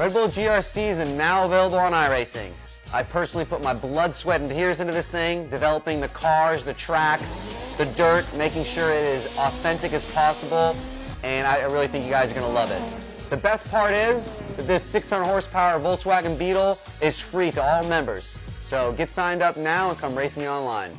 Red Bull GRC is now available on iRacing. I personally put my blood, sweat, and tears into this thing, developing the cars, the tracks, the dirt, making sure it is authentic as possible, and I really think you guys are going to love it. The best part is that this 600 horsepower Volkswagen Beetle is free to all members. So get signed up now and come race me online.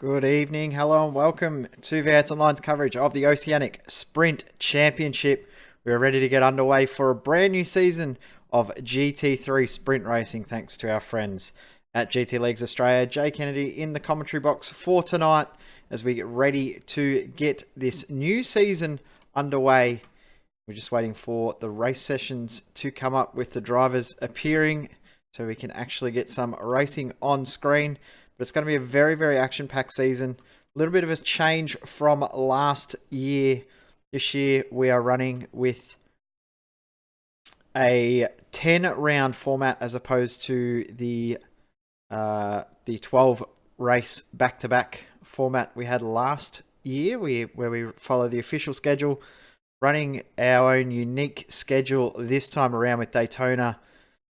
Good evening, hello and welcome to V8 Online's coverage of the Oceanic Sprint Championship. We're ready to get underway for a brand new season of GT3 sprint racing thanks to our friends at GT Leagues Australia. Jay Kennedy in the commentary box for tonight as we get ready to get this new season underway. We're just waiting for the race sessions to come up with the drivers appearing so we can actually get some racing on screen. But it's going to be a very, very action-packed season. A little bit of a change from last year. This year we are running with a 10-round format as opposed to the 12-race back-to-back format we had last year, where we follow the official schedule. Running our own unique schedule this time around with Daytona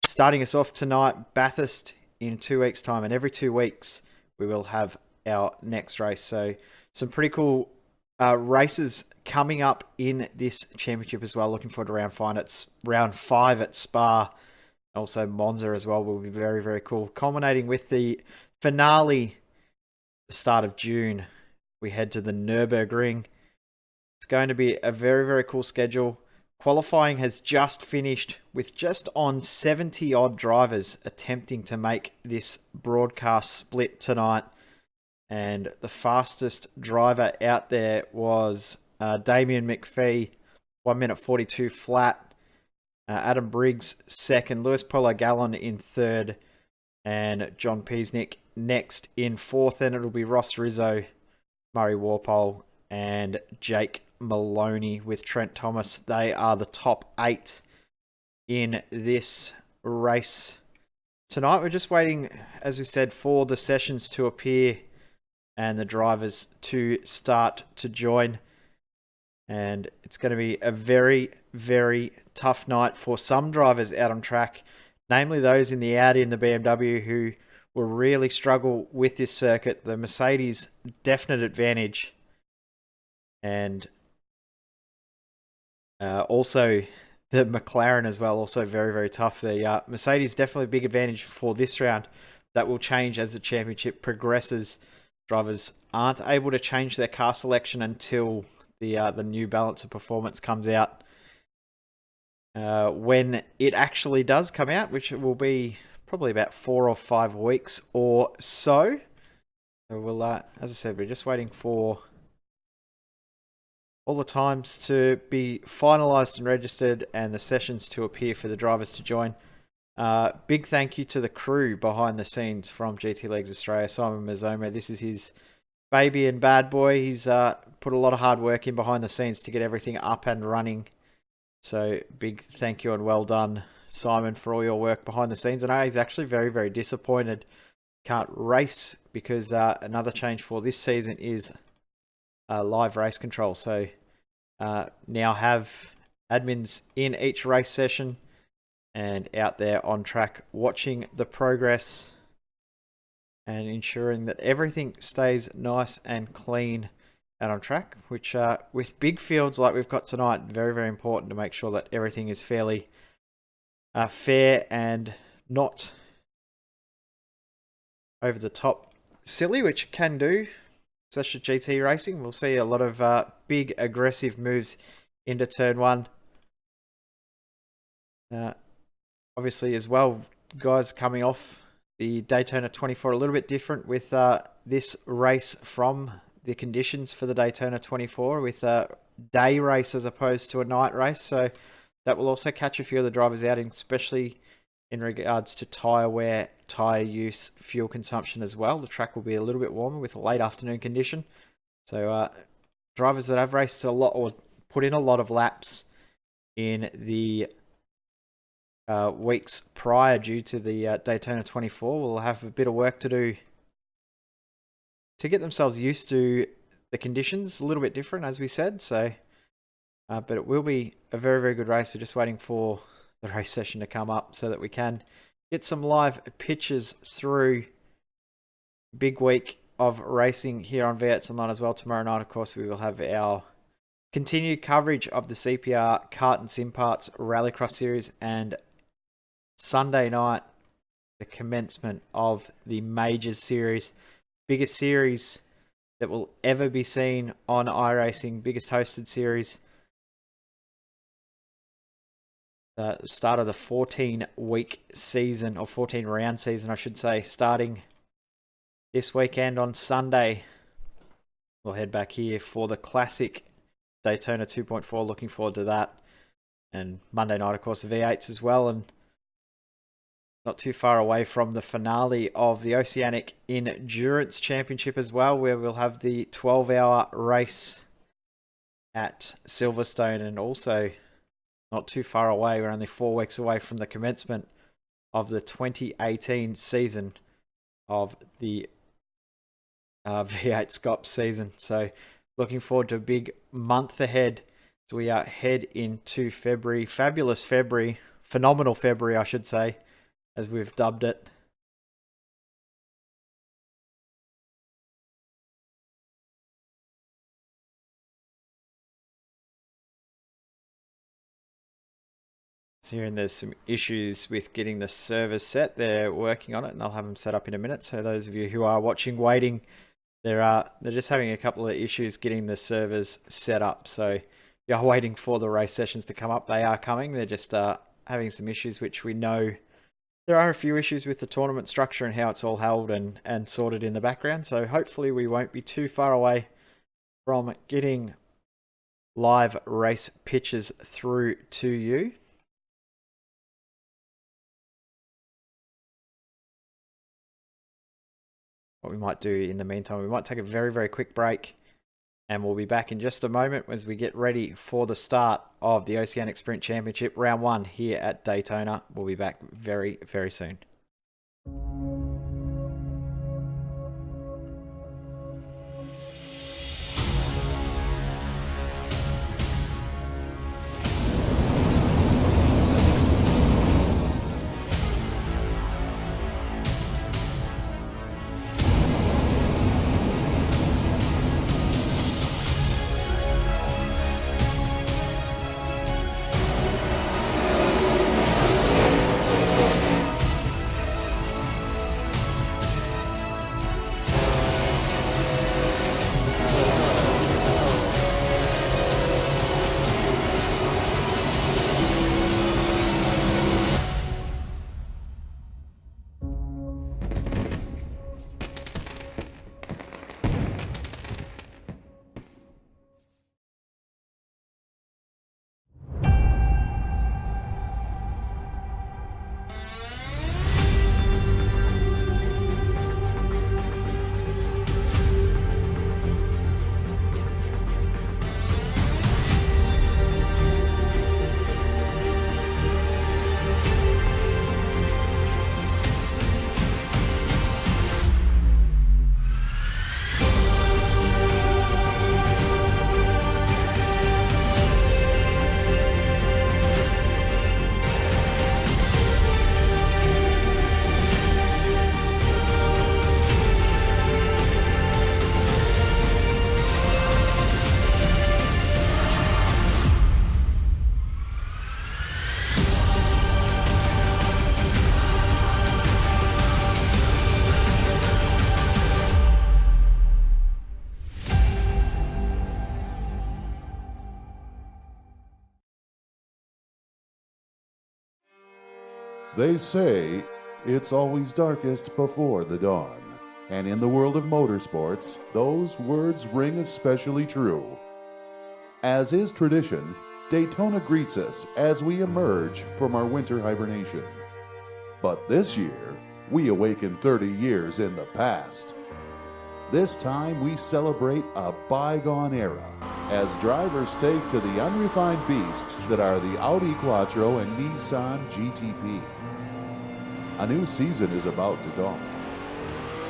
starting us off tonight, Bathurst in 2 weeks' time, and every 2 weeks we will have our next race. So some pretty cool races coming up in this championship as well. Looking forward to round 5 at Spa. Also Monza as well will be very, very cool. Culminating with the finale, the start of June. We head to the Nürburgring. It's going to be a very, very cool schedule. Qualifying has just finished with just on 70 odd drivers attempting to make this broadcast split tonight. And the fastest driver out there was Damien McPhee, 1 minute 42 flat. Adam Briggs second, Lewis Polo Gallon in third, and John Peasnick next in fourth. Then it'll be Ross Rizzo, Murray Warpole, and Jake Maloney with Trent Thomas. They are the top 8 in this race tonight. We're just waiting, as we said, for the sessions to appear and the drivers to start to join. And it's going to be a very, very tough night for some drivers out on track, namely those in the Audi and the BMW who will really struggle with this circuit. The Mercedes, definite advantage. And also the McLaren as well, also very, very tough. The Mercedes definitely a big advantage for this round. That will change as the championship progresses. Drivers aren't able to change their car selection until the new balance of performance comes out. When it actually does come out, which will be probably about 4 or 5 weeks or so. So we'll, as I said, we're just waiting for all the times to be finalised and registered and the sessions to appear for the drivers to join. Big thank you to the crew behind the scenes from GT Leagues Australia. Simon Mazzoma, this is his baby and bad boy. He's put a lot of hard work in behind the scenes to get everything up and running. So big thank you and well done, Simon, for all your work behind the scenes. And I know he's actually very, very disappointed can't race because another change for this season is live race control. So now have admins in each race session and out there on track watching the progress and ensuring that everything stays nice and clean out on track, which with big fields like we've got tonight, very, very important to make sure that everything is fairly fair and not over the top silly, which it can do, especially GT racing. We'll see a lot of big aggressive moves into turn 1. Obviously as well, guys, coming off the Daytona 24, a little bit different with this race from the conditions for the Daytona 24 with a day race as opposed to a night race. So that will also catch a few of the drivers out, especially in regards to tyre wear, tyre use, fuel consumption as well. The track will be a little bit warmer with a late afternoon condition. So drivers that have raced a lot or put in a lot of laps in the weeks prior due to the Daytona 24 will have a bit of work to do to get themselves used to the conditions. A little bit different, as we said. So, but it will be a very, very good race. We're just waiting for the race session to come up so that we can get some live pictures through. Big week of racing here on V8 Online as well. Tomorrow night, of course, we will have our continued coverage of the CPR Kart and Sim Parts Rallycross Series, and Sunday night, the commencement of the Majors Series. Biggest series that will ever be seen on iRacing, biggest hosted series. The start of the 14-week season, or 14-round season, I should say, starting this weekend on Sunday. We'll head back here for the classic Daytona 2.4. Looking forward to that. And Monday night, of course, the V8s as well. And not too far away from the finale of the Oceanic Endurance Championship as well, where we'll have the 12-hour race at Silverstone. And also not too far away, we're only 4 weeks away from the commencement of the 2018 season of the V8 Scops season. So looking forward to a big month ahead. So we are head into February, fabulous February, phenomenal February, I should say, as we've dubbed it. Hearing there's some issues with getting the servers set. They're working on it, and I'll have them set up in a minute. So those of you who are watching, waiting, they're just having a couple of issues getting the servers set up. So you are waiting for the race sessions to come up. They are coming. They're just having some issues, which we know there are a few issues with the tournament structure and how it's all held and sorted in the background. So hopefully we won't be too far away from getting live race pictures through to you. What we might do in the meantime, we might take a very, very quick break, and we'll be back in just a moment as we get ready for the start of the Oceanic Sprint Championship Round 1 here at Daytona. We'll be back very, very soon. They say it's always darkest before the dawn. And in the world of motorsports, those words ring especially true. As is tradition, Daytona greets us as we emerge from our winter hibernation. But this year, we awaken 30 years in the past. This time we celebrate a bygone era as drivers take to the unrefined beasts that are the Audi Quattro and Nissan GTP. A new season is about to dawn.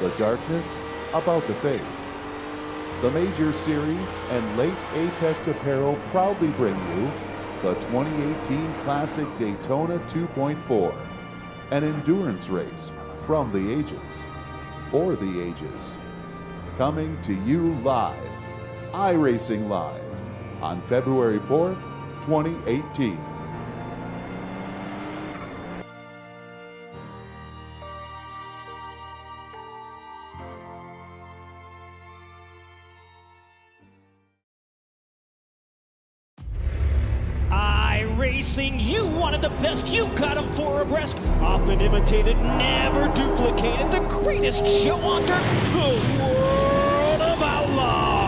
The darkness about to fade. The Major Series and Late Apex Apparel proudly bring you the 2018 Classic Daytona 2.4, an endurance race from the ages, for the ages. Coming to you live, iRacing Live, on February 4th, 2018. iRacing. You wanted the best, you got them for abreast. Often imitated, never duplicated. The greatest show on dirt, the World of Outlaws.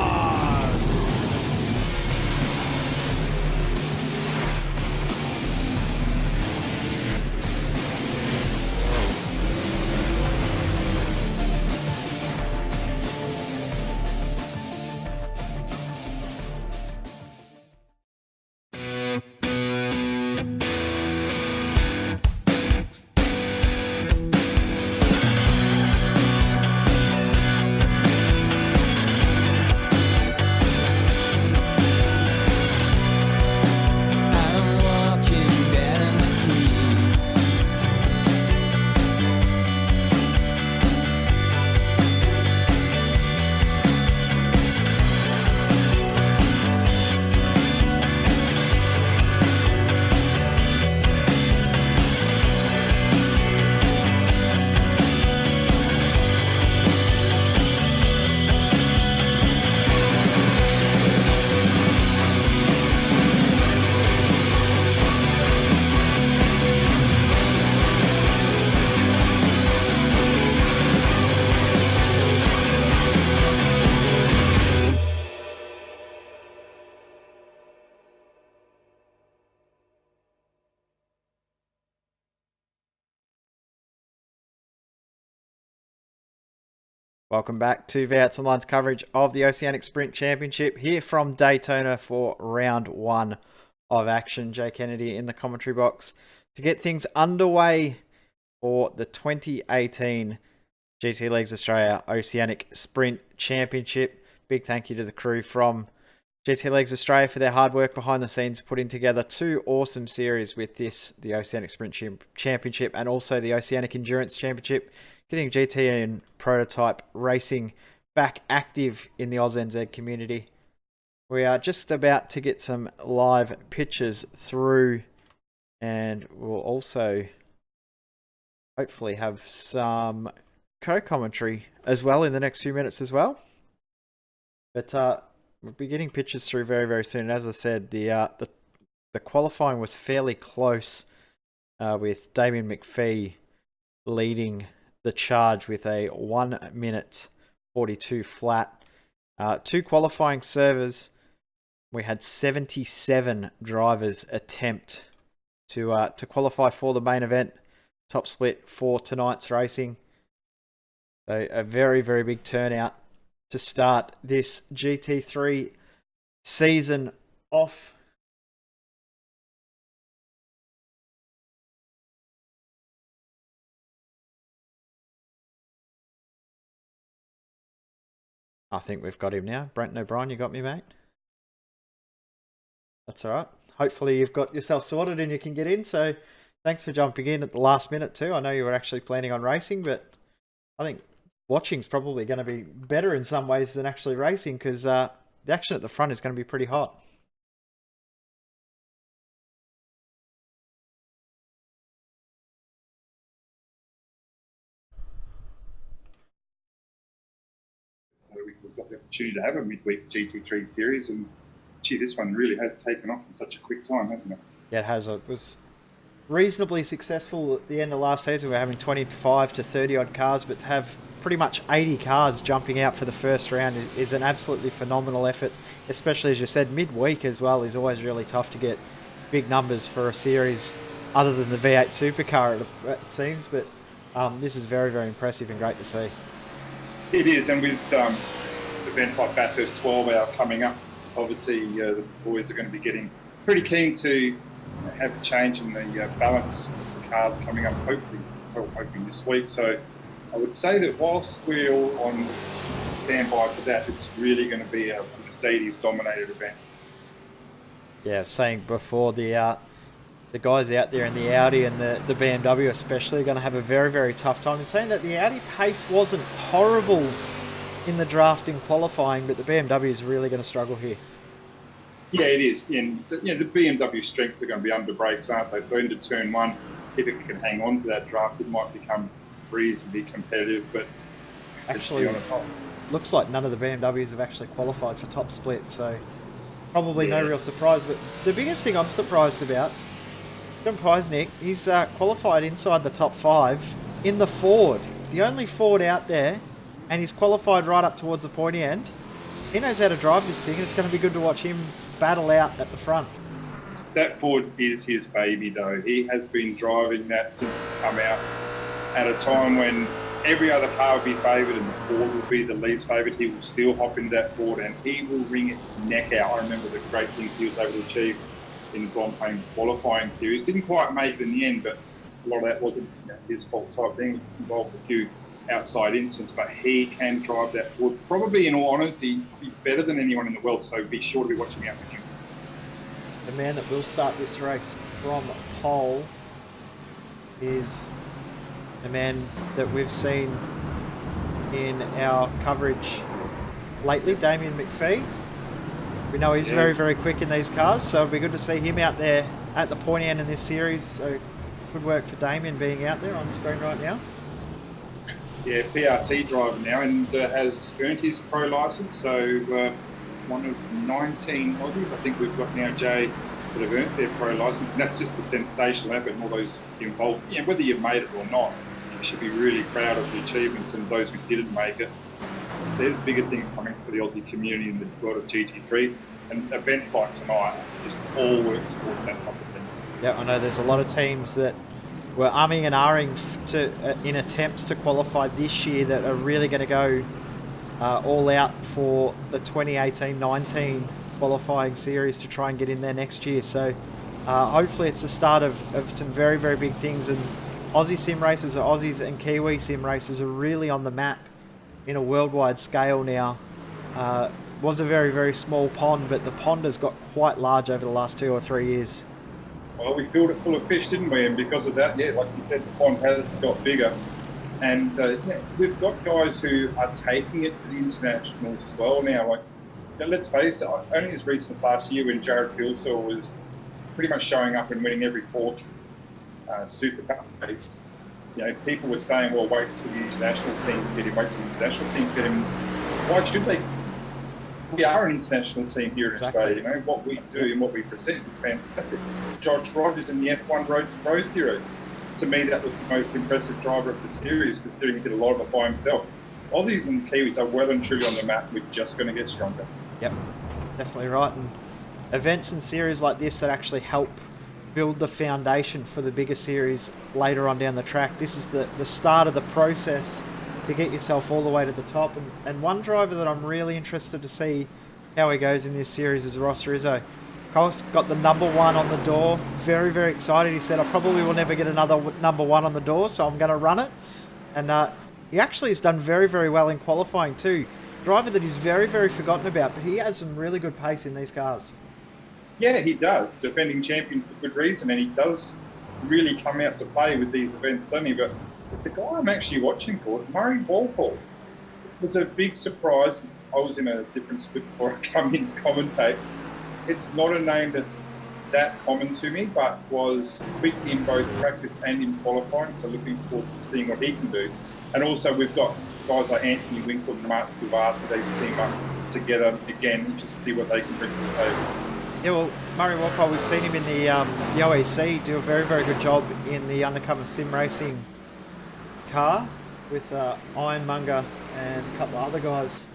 Welcome back to V8's Online's coverage of the Oceanic Sprint Championship here from Daytona for round one of action. Jay Kennedy in the commentary box to get things underway for the 2018 GT Leagues Australia Oceanic Sprint Championship. Big thank you to the crew from GT Leagues Australia for their hard work behind the scenes, putting together two awesome series with this, the Oceanic Sprint Championship and also the Oceanic Endurance Championship, getting GT and prototype racing back active in the AusNZ community. We are just about to get some live pictures through, and we'll also hopefully have some co-commentary as well in the next few minutes as well. But we'll be getting pictures through very, very soon. As I said, the qualifying was fairly close with Damien McPhee leading the charge with a 1 minute 42 flat. Two qualifying servers. We had 77 drivers attempt to qualify for the main event, top split for tonight's racing. So a very, very big turnout to start this GT3 season off. I think we've got him now. Brent O'Brien, you got me, mate? That's all right. Hopefully you've got yourself sorted and you can get in. So thanks for jumping in at the last minute too. I know you were actually planning on racing, but I think watching's probably going to be better in some ways than actually racing, because the action at the front is going to be pretty hot. So we've got the opportunity to have a midweek GT3 series, and gee, this one really has taken off in such a quick time, hasn't it? Yeah, it has. It was reasonably successful at the end of last season. We were having 25 to 30 odd cars, but to have pretty much 80 cars jumping out for the first round is an absolutely phenomenal effort, especially as you said, midweek as well is always really tough to get big numbers for a series other than the V8 supercar, it seems, but this is very, very impressive and great to see. It is, and with events like Bathurst 12 Hour coming up, obviously the boys are going to be getting pretty keen to have a change in the balance of the cars coming up, hoping this week. So I would say that whilst we're all on standby for that, it's really going to be a Mercedes-dominated event. Yeah, saying before, the guys out there in the Audi and the BMW especially are going to have a very, very tough time. And saying that the Audi pace wasn't horrible in the drafting qualifying, but the BMW is really going to struggle here. Yeah, it is. And the BMW strengths are going to be under brakes, aren't they? So into turn one, if it can hang on to that draft, it might become reasonably competitive. But actually, looks like none of the BMWs have actually qualified for top split, so probably no real surprise. But the biggest thing I'm surprised about John Peisnick, he's qualified inside the top 5 in the Ford. The only Ford out there, and he's qualified right up towards the pointy end. He knows how to drive this thing, and it's going to be good to watch him battle out at the front. That Ford is his baby, though. He has been driving that since it's come out at a time when every other car would be favoured and the Ford would be the least favoured. He will still hop into that Ford and he will wring its neck out. I remember the great things he was able to achieve in the Blancpain qualifying series. Didn't quite make it in the end, but a lot of that wasn't his fault type thing. It involved a few outside incidents, but he can drive that Ford. Probably, in all honesty, better than anyone in the world, so be sure to be watching out for him. The man that will start this race from pole is a man that we've seen in our coverage lately, Damien McPhee. We know he's very, very quick in these cars, so it'll be good to see him out there at the pointy end in this series. So good work for Damien being out there on screen right now. Yeah, PRT driver now, and has earned his pro licence, so one of 19 Aussies, I think we've got now, Jay, that have earned their pro licence, and that's just a sensational effort and all those involved. You know, whether you've made it or not, you should be really proud of the achievements and those who didn't make it. There's bigger things coming for the Aussie community in the world of GT3, and events like tonight just all work towards that type of thing. Yeah, I know there's a lot of teams that were umming and ahhing in attempts to qualify this year that are really going to go all out for the 2018-19 qualifying series to try and get in there next year. So hopefully it's the start of some very, very big things, and Aussie sim races, or Aussies and Kiwi sim races, are really on the map in a worldwide scale now. Was a very, very small pond, but the pond has got quite large over the last 2 or 3 years. Well, we filled it full of fish, didn't we? And because of that, yeah, like you said, the pond has got bigger. And we've got guys who are taking it to the internationals as well now. Like, let's face it, only as recent as last year when Jared Fieldsaw was pretty much showing up and winning every fourth Super Cup race. You know, people were saying, well, wait till the international teams get him, wait till the international teams get him. Why should they? We are an international team here in Australia. You know, what we do and what we present is fantastic. Josh Rogers in the F1 Road to Pro Series. To me, that was the most impressive driver of the series, considering he did a lot of it by himself. Aussies and Kiwis are well and truly on the map. We're just going to get stronger. Yep, definitely right. And events and series like this that actually help build the foundation for the bigger series later on down the track. This is the start of the process to get yourself all the way to the top. And one driver that I'm really interested to see how he goes in this series is Ross Rizzo. Cole's got the number 1 on the door. Very, very excited. He said, I probably will never get another number 1 on the door, so I'm going to run it. And he actually has done very, very well in qualifying too. Driver that is very, very forgotten about, but he has some really good pace in these cars. Yeah, he does. Defending champion for good reason, and he does really come out to play with these events, doesn't he? But the guy I'm actually watching for, Murray Walpole, was a big surprise. I was in a different split before I come in to commentate. It's not a name that's that common to me, but was quick in both practice and in qualifying, so looking forward to seeing what he can do. And also we've got guys like Anthony Winkle and Martin Silvassa, they team up together again just to see what they can bring to the table. Yeah, well, Murray Walpole, we've seen him in the OEC do a very, very good job in the undercover sim racing car with Ironmonger and a couple of other guys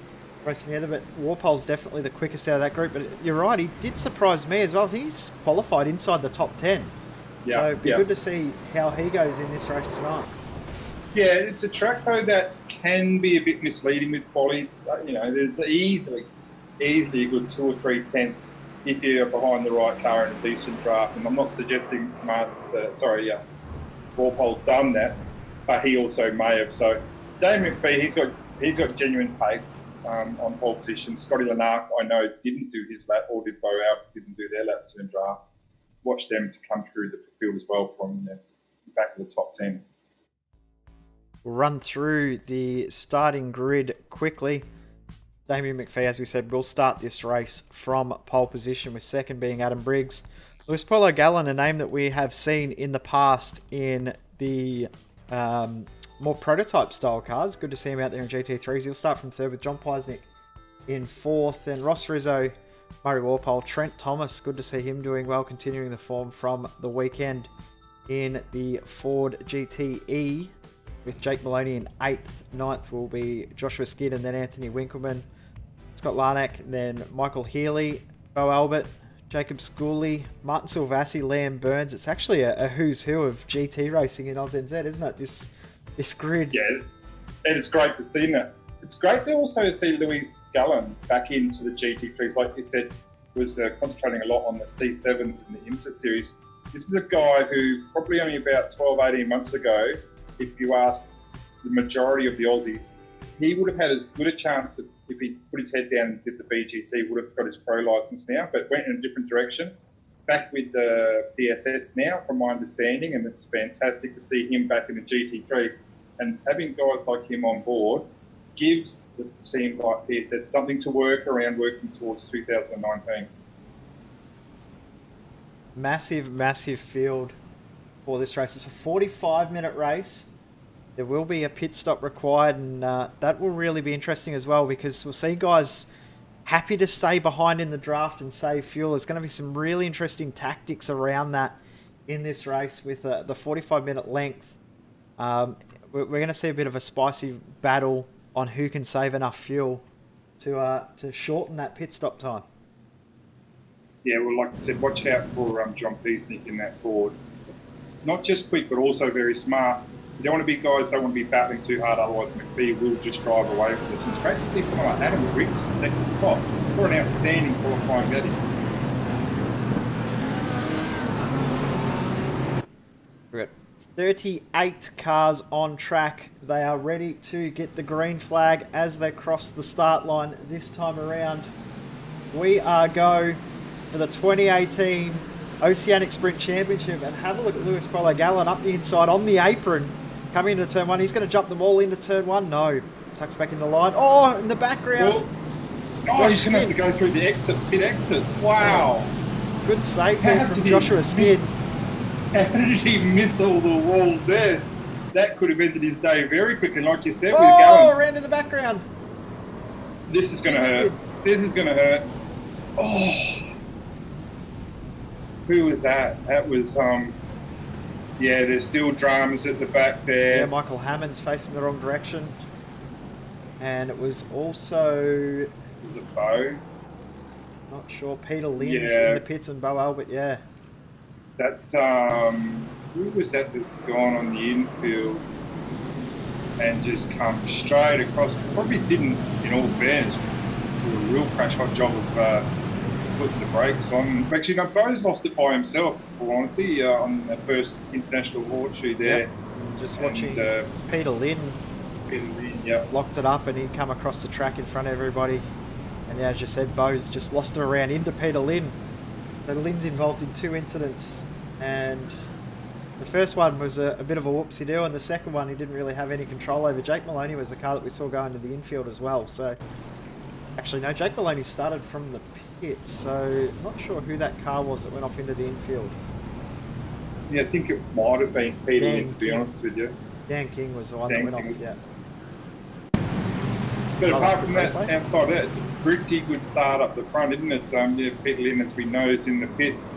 racing together, but Walpole's definitely the quickest out of that group. But you're right, he did surprise me as well. I think he's qualified inside the top 10. Yeah, so it'd be good to see how he goes in this race tonight. Yeah, it's a track though that can be a bit misleading with qualies. You know, there's easily a good 2 or 3 tenths if you're behind the right car in a decent draft. And I'm not suggesting Walpole's done that, but he also may have. So Damien McPhee, he's got genuine pace on pole position. Scotty Lanark, I know, didn't do his lap, or did Bo Albert didn't do their lap turn draft. Watch them to come through the field as well from the back of the top 10. We'll run through the starting grid quickly. Damien McPhee, as we said, will start this race from pole position, with second being Adam Briggs. Luis Paulo Gallen, a name that we have seen in the past in the more prototype style cars. Good to see him out there in GT3s. He'll start from third with John Peisnick in fourth. Then Ross Rizzo Murray Walpole. Trent Thomas, good to see him doing well, continuing the form from the weekend in the Ford GTE, with Jake Maloney in 8th. 9th will be Joshua Skid and then Anthony Winkleman, Scott Larnack, and then Michael Healy, Bo Albert, Jacob Schooley, Martin Silvassi, Liam Burns. It's actually a who's who of GT racing in AusNZ, isn't it? This grid. Yeah, and it's great to see that. It's great to also see Louis Gallen back into the GT3s. Like you said, was concentrating a lot on the C7s in the IMSA series. This is a guy who probably only about 12, 18 months ago, if you asked the majority of the Aussies, he would have had as good a chance if he put his head down and did the BGT, would have got his pro license now, but went in a different direction. Back with the PSS now, from my understanding, and it's fantastic to see him back in the GT3. And having guys like him on board gives the team like PSS something to work around, working towards 2019. Massive field for this race. It's a 45-minute race. There will be a pit stop required, and that will really be interesting as well, because we'll see guys happy to stay behind in the draft and save fuel. There's going to be some really interesting tactics around that in this race with the 45-minute length. We're going to see a bit of a spicy battle on who can save enough fuel to shorten that pit stop time. Yeah, well, like I said, watch out for John Peasnick in that Ford. Not just quick, but also very smart. You don't want to be guys, don't want to be battling too hard, otherwise McPhee will just drive away with us. It's great to see someone like Adam Briggs in second spot. What an outstanding qualifying that is. We've got 38 cars on track. They are ready to get the green flag as they cross the start line this time around. We are go for the 2018 Oceanic Sprint Championship, and have a look at Luis Paulo Gallen up the inside on the apron, coming into turn 1. He's going to jump them all into turn 1. No, tucks back in the line. Oh, in the background. Oh, he's going to have to go through the pit exit. Wow. Good save there from Joshua Skid. How did he miss all the walls there? That could have ended his day very quickly, like you said, with Oh, Gallen. ran in the background. This is going to hurt. This is going to hurt. Oh. Who was that? That was, yeah, there's still dramas at the back there. Yeah, Michael Hammond's facing the wrong direction. And it was also... Was it Bo? Not sure. Peter Lynn's in the pits and Bo Albert, yeah. That's, who was that that's gone on the infield and just come straight across? Probably didn't, in all fairness, do a real crash hot job of putting the brakes on. Actually, no, Bo's lost it by himself, for honesty, on the first international horseshoe there. Yep. Just watching Peter Lynn. Locked it up and he'd come across the track in front of everybody. And yeah, as you said, Bo's just lost it around into Peter Lynn. So Lynn's involved in 2 incidents. And the first one was a bit of a whoopsie deal, and the second one he didn't really have any control over. Jake Maloney was the car that we saw go into the infield as well. So actually, no, Jake Maloney started from the pit, so not sure who that car was that went off into the infield. Yeah, I think it might have been Peter Lynn, to be honest with you. Dan King was the one that went off, yeah. But apart from that, outside of that, it's a pretty good start up the front, isn't it? Yeah, Peter Lynn, as we know, is in the pits.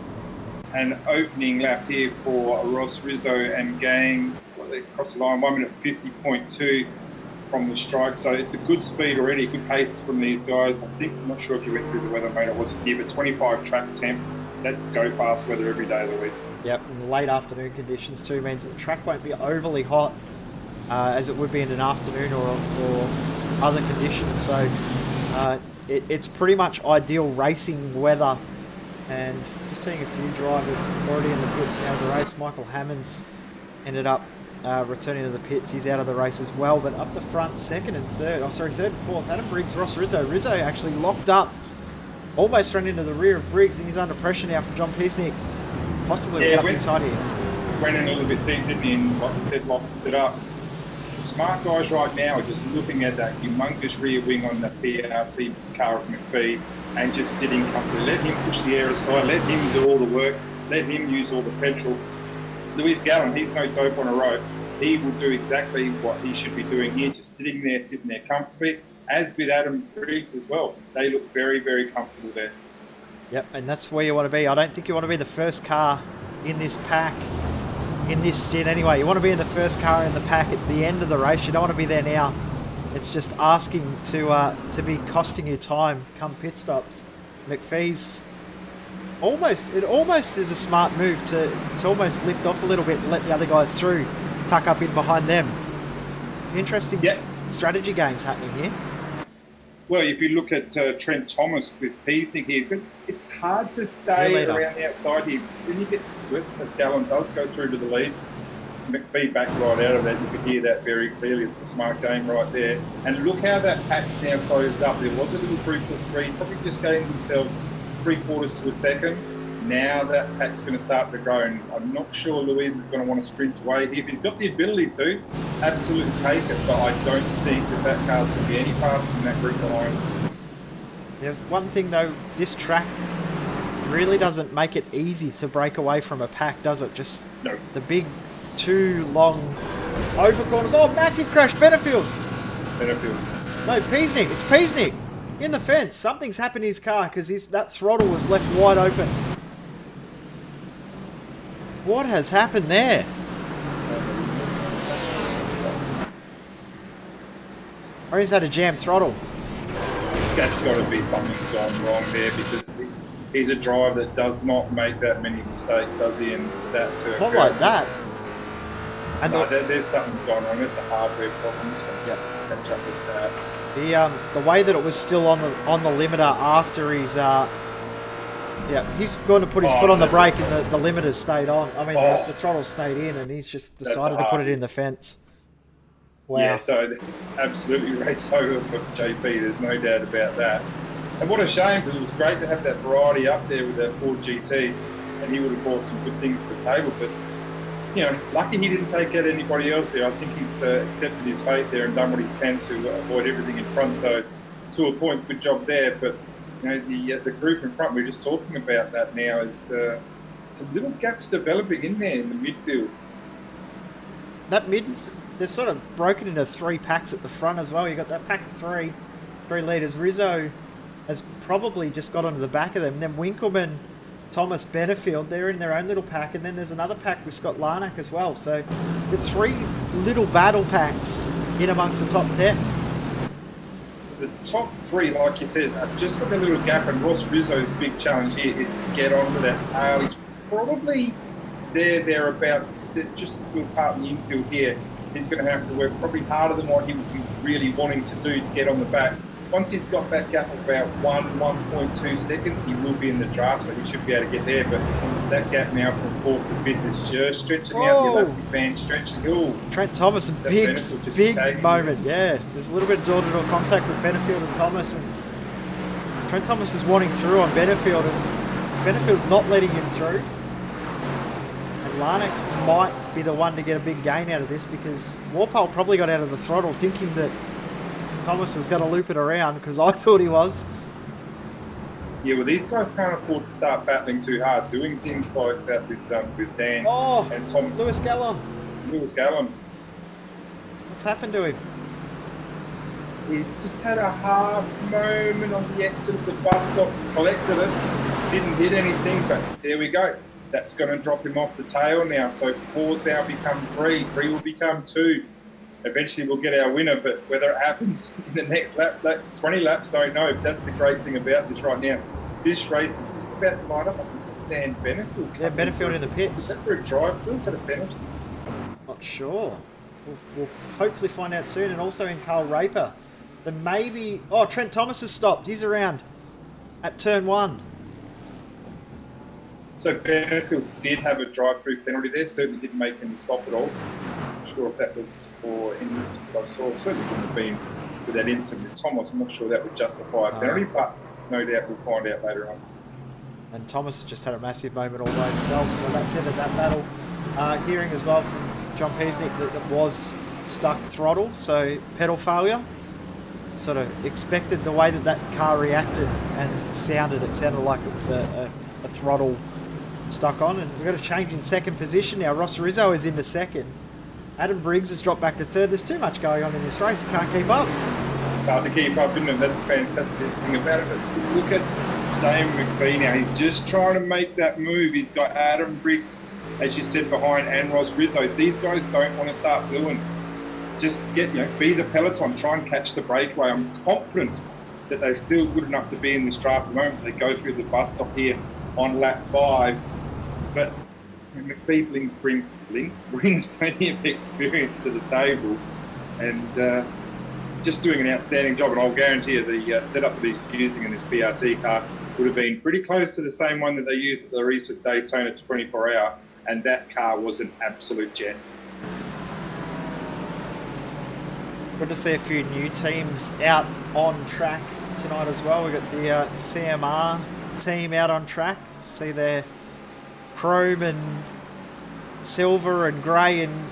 An opening lap here for Ross Rizzo and gang. They cross the line, 1 minute 50.2 from the strike. So it's a good speed already, good pace from these guys. I think, I'm not sure if you went through the weather, mate, I wasn't here, but 25 track temp. That's go fast weather every day of the week. Yep, and late afternoon conditions too means that the track won't be overly hot as it would be in an afternoon or other conditions. So it's pretty much ideal racing weather. And just seeing a few drivers already in the pits now of the race. Michael Hammonds ended up returning to the pits. He's out of the race as well, but up the front, third and fourth, Adam Briggs, Ross Rizzo. Rizzo actually locked up, almost ran into the rear of Briggs, and he's under pressure now from John Peasnick. Possibly up inside here. Went in a little bit deep, didn't he? And like I said, locked it up. The smart guys right now are just looking at that humongous rear wing on the PRT car of McPhee and just sitting comfortably. Let him push the air aside, let him do all the work, let him use all the petrol. Luis Gallen, he's no dope on a rope. He will do exactly what he should be doing here, just sitting there comfortably, as with Adam Briggs as well. They look very, very comfortable there. Yep, and that's where you want to be. I don't think you want to be the first car in this pack, in this stint anyway. You want to be in the first car in the pack at the end of the race. You don't want to be there now. It's just asking to be costing you time come pit stops. McPhee's it almost is a smart move to almost lift off a little bit and let the other guys through, tuck up in behind them. Interesting strategy games happening here. Well, if you look at Trent Thomas with Peasnick here, but it's hard to stay around the outside here. When you get with as Gallon does go through to the lead, McPhee back right out of that. You could hear that very clearly. It's a smart game right there. And look how that pack's now closed up. There was a little group of three, probably just gave themselves 3/4 to a second. Now that pack's going to start to grow, and I'm not sure Louise is going to want to sprint away. If he's got the ability to, absolutely take it, but I don't think that car's going to be any faster than that group alone. Yeah, one thing though, this track really doesn't make it easy to break away from a pack, does it? Just no. The big, too long over corners. Oh, massive crash, Benefield. No, Peasnick. It's Peasnick in the fence. Something's happened to his car because that throttle was left wide open. What has happened there? Or is that a jammed throttle? That's got to be something gone wrong there, because he's a driver that does not make that many mistakes, does he? And that to Not like that. And no, there's something gone wrong. It's a hardware problem. It's going to catch up with that. The way that it was still on the limiter after his he's going to put his foot on the brake and the limiter stayed on. I mean, the throttle stayed in, and he's just decided to put it in the fence. Wow. Yeah, so absolutely race over for JP. There's no doubt about that. And what a shame, because it was great to have that variety up there with that Ford GT, and he would have brought some good things to the table. But you know, lucky he didn't take out anybody else there. I think he's accepted his fate there and done what he can to avoid everything in front. So to a point, good job there. But you know, the group in front, we're just talking about that now, is some little gaps developing in there in the midfield. They're sort of broken into 3 packs at the front as well. You've got that pack 3 leaders. Rizzo has probably just got onto the back of them. And then Winkelmann, Thomas, Benefield, they're in their own little pack. And then there's another pack with Scott Larnack as well. So it's 3 little battle packs in amongst the top 10. The top 3, like you said, have just got that little gap, and Ross Rizzo's big challenge here is to get onto that tail. He's probably thereabouts, just this little part in the infield here. He's going to have to work probably harder than what he would be really wanting to do to get on the back. Once he's got that gap of about 1.2 seconds, he will be in the draft, so he should be able to get there. But that gap now from 4th to 5th is just stretching out, the elastic band stretching. Ooh, Trent Thomas, a big moment, yeah. There's a little bit of door-to-door contact with Benefield and Thomas, and Trent Thomas is wanting through on Benefield, and Benefield's not letting him through. Larnax might be the one to get a big gain out of this, because Warpole probably got out of the throttle thinking that Thomas was going to loop it around, because I thought he was. Yeah, well, these guys can't afford to start battling too hard, doing things like that with Dan and Thomas. Lewis Gallon. What's happened to him? He's just had a half moment on the exit of the bus stop, collected it, didn't hit anything, but there we go. That's going to drop him off the tail now. So 4's now become 3. 3 will become 2. Eventually we'll get our winner, but whether it happens in the next lap, 20 laps, don't know. That's the great thing about this right now. This race is just about to line up. I think it's Dan Benefield. Yeah, Benefield in the pits. Is that for a drive-through? Is that a penalty? Not sure. We'll hopefully find out soon. And also in Carl Raper, then maybe... Oh, Trent Thomas has stopped. He's around at turn 1. So Benefield did have a drive-through penalty there. Certainly didn't make him stop at all. Not sure if that was for in this, but I saw it certainly wouldn't have been with that incident with Thomas. I'm not sure that would justify a penalty, but no doubt we'll find out later on. And Thomas just had a massive moment all by himself, so that's ended that battle. Hearing as well from John Peasnick that was stuck throttle, so pedal failure. Sort of expected the way that car reacted and sounded. It sounded like it was a throttle stuck on, and we've got a change in second position now. Ross Rizzo is into second. Adam Briggs has dropped back to third. There's too much going on in this race. He can't keep up. Hard to keep up, isn't it? That's the fantastic thing about it. But look at Damon McPhee now, he's just trying to make that move. He's got Adam Briggs, as you said, behind, and Ross Rizzo. These guys don't want to start doing. Just be the peloton, try and catch the breakaway. I'm confident that they're still good enough to be in this draft at the moment as they go through the bus stop here on lap 5. But McPhee brings plenty of experience to the table, and just doing an outstanding job. And I'll guarantee you the setup that he's using in this PRT car would have been pretty close to the same one that they used at the recent Daytona 24-hour, and that car was an absolute jet. Good to see a few new teams out on track tonight as well. We've got the CMR team out on track. See their chrome and silver and grey and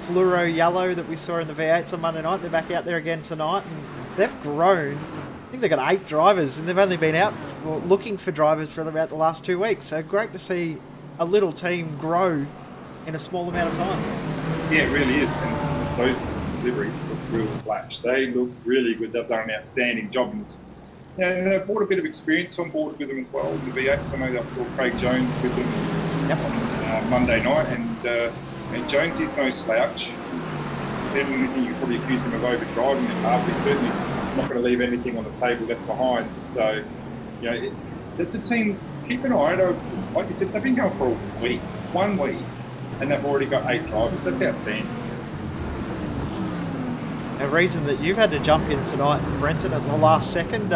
fluoro yellow that we saw in the V8s on Monday night. They're back out there again tonight, and they've grown. I think they've got 8 drivers, and they've only been out looking for drivers for about the last 2 weeks. So great to see a little team grow in a small amount of time. Yeah, it really is. And those liveries look real flash. They look really good. They've done an outstanding job. And they've brought a bit of experience on board with them as well. The V8s, I know I saw Craig Jones with them on Monday night, and Jones is no slouch. If anything, you probably accuse him of overdriving the car, but he's certainly not going to leave anything on the table left behind. So, it's a team. Keep an eye on it. Like you said, they've been going for a week, 1 week, and they've already got 8 drivers. That's outstanding. A reason that you've had to jump in tonight, Brenton, at the last second.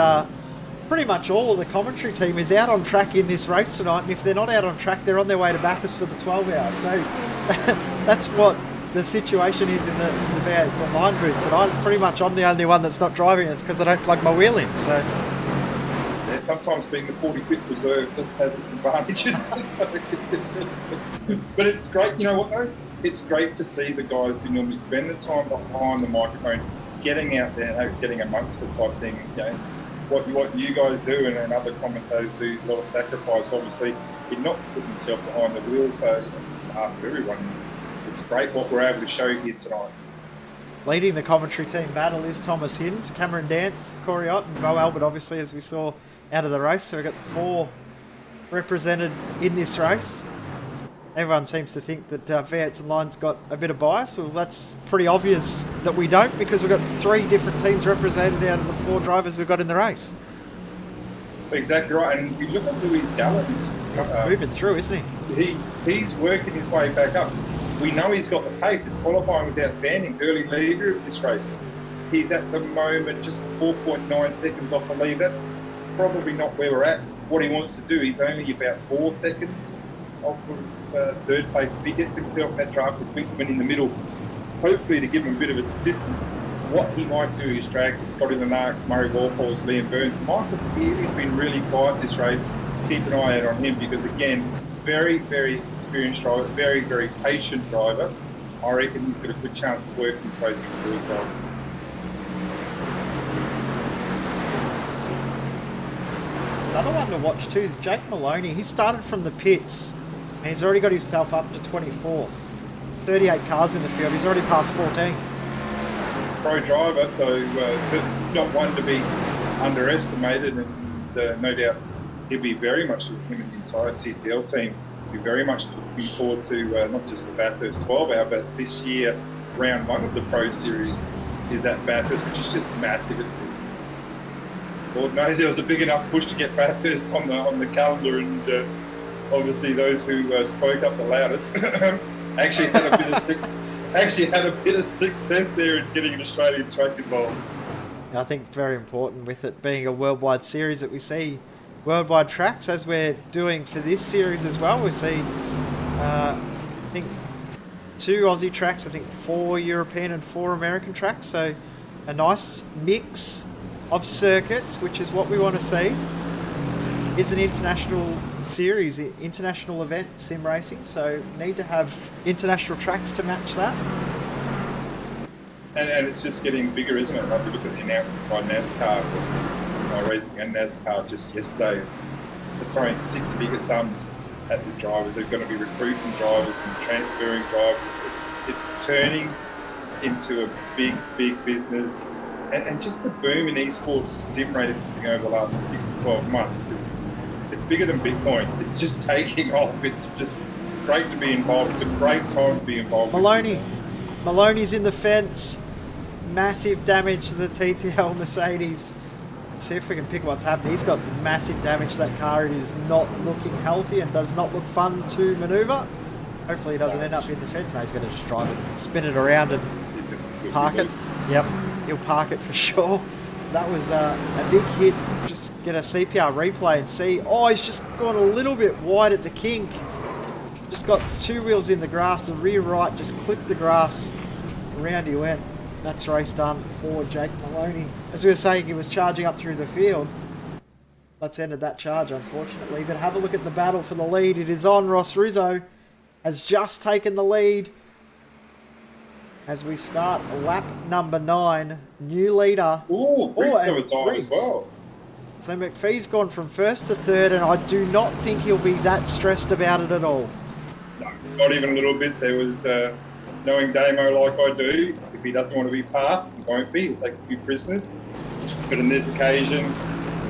Pretty much all of the commentary team is out on track in this race tonight, and if they're not out on track, they're on their way to Bathurst for the 12 hours. So that's what the situation is in the V8's online booth tonight. It's pretty much I'm the only one that's not driving us because I don't plug my wheel in. So yeah, sometimes being the 45th reserve just has its advantages. But it's great, you know what though? It's great to see the guys who normally spend the time behind the microphone getting out there and getting amongst it type thing. What you guys do and other commentators do, a lot of sacrifice obviously in not putting yourself behind the wheel. So after everyone, it's great what we're able to show here tonight. Leading the commentary team battle is Thomas Hinds, Cameron Dance, Corey Ott and Bo Albert, obviously, as we saw out of the race. So we've got 4 represented in this race. Everyone seems to think that V8's Online's got a bit of bias. Well, that's pretty obvious that we don't, because we've got 3 different teams represented out of the 4 drivers we've got in the race. Exactly right. And if you look at Louis Gallons, moving through, isn't he? He's working his way back up. We know he's got the pace. His qualifying was outstanding. Early leader of this race. He's at the moment just 4.9 seconds off the lead. That's probably not where we're at. What he wants to do, he's only about 4 seconds off of third place. If he gets himself that draft with Winkman in the middle, hopefully to give him a bit of assistance, what he might do is drag the Scotty Lennox, Murray Walpole's, Liam Burns. Michael Pearley's been really quiet this race. Keep an eye out on him because, again, very, very experienced driver, very, very patient driver. I reckon he's got a good chance of working his way through as well. Another one to watch too is Jake Maloney. He started from the pits and he's already got himself up to 24th. 38 cars in the field. He's already passed 14. Pro driver, so certainly not one to be underestimated, and no doubt he'll be very much, him and the entire TTL team, be very much looking forward to not just the Bathurst 12-hour, but this year, round 1 of the Pro Series is at Bathurst, which is just massive. It's Lord knows there was a big enough push to get Bathurst on the calendar, and obviously those who spoke up the loudest actually had a bit of success there in getting an Australian track involved. I think very important with it being a worldwide series that we see worldwide tracks, as we're doing for this series as well. We see, I think, 2 Aussie tracks, I think 4 European and 4 American tracks. So a nice mix of circuits, which is what we want to see. Is an international series, international event, sim racing, so need to have international tracks to match that. And it's just getting bigger, isn't it? Like we look at the announcement by NASCAR, racing and NASCAR just yesterday, they're throwing 6-figure sums at the drivers. They're going to be recruiting drivers and transferring drivers. It's turning into a big, big business. And just the boom in esports sim racing over the last 6 to 12 months, it's bigger than Bitcoin. It's just taking off. It's just great to be involved. It's a great time to be involved. Maloney's in the fence. Massive damage to the TTL Mercedes. Let's see if we can pick what's happened. He's got massive damage to that car. It is not looking healthy and does not look fun to manoeuvre. Hopefully he doesn't end up in the fence. No, he's going to just drive it, spin it around and park it. Yep, he'll park it for sure. That was a big hit. Just get a CPR replay and see. Oh, he's just gone a little bit wide at the kink. Just got two wheels in the grass. The rear right just clipped the grass. Around he went. That's race done for Jake Maloney. As we were saying, he was charging up through the field. That's ended that charge, unfortunately. But have a look at the battle for the lead. It is on. Ross Rizzo has just taken the lead. As we start lap number 9, new leader. Ooh, Briggs got a time as well. So McPhee's gone from first to third, and I do not think he'll be that stressed about it at all. No, not even a little bit. There was, knowing Damo like I do, if he doesn't want to be passed, he won't be. He'll take a few prisoners. But on this occasion,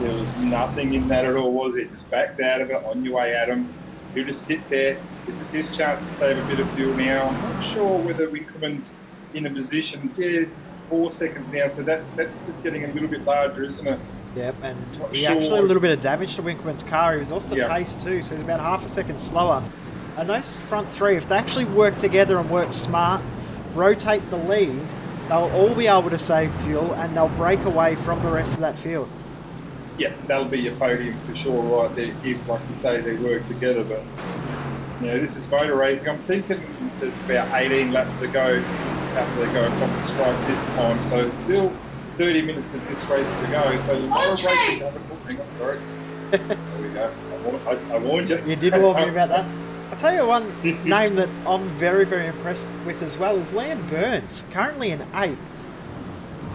there was nothing in that at all, was it? Just backed out of it on your way at him. He'll just sit there. This is his chance to save a bit of fuel now. I'm not sure whether Winkelmann's in a position, 4 seconds now, so that's just getting a little bit larger, isn't it? Yep, and he actually a little bit of damage to Winkelmann's car. He was off the pace too, so he's about half a second slower. I noticed the front three, if they actually work together and work smart, rotate the lead, they'll all be able to save fuel and they'll break away from the rest of that field. Yeah, that'll be your podium for sure right there, if, like you say, they work together. But, you know, this is motor racing. I'm thinking there's about 18 laps to go after they go across the stripe this time. So still 30 minutes of this race to go. So a lot of racing haven't booked. Hang on, sorry. There we go. I warned you. You did warn me about that. I'll tell you one name that I'm very, very impressed with as well is Liam Burns, currently in 8th.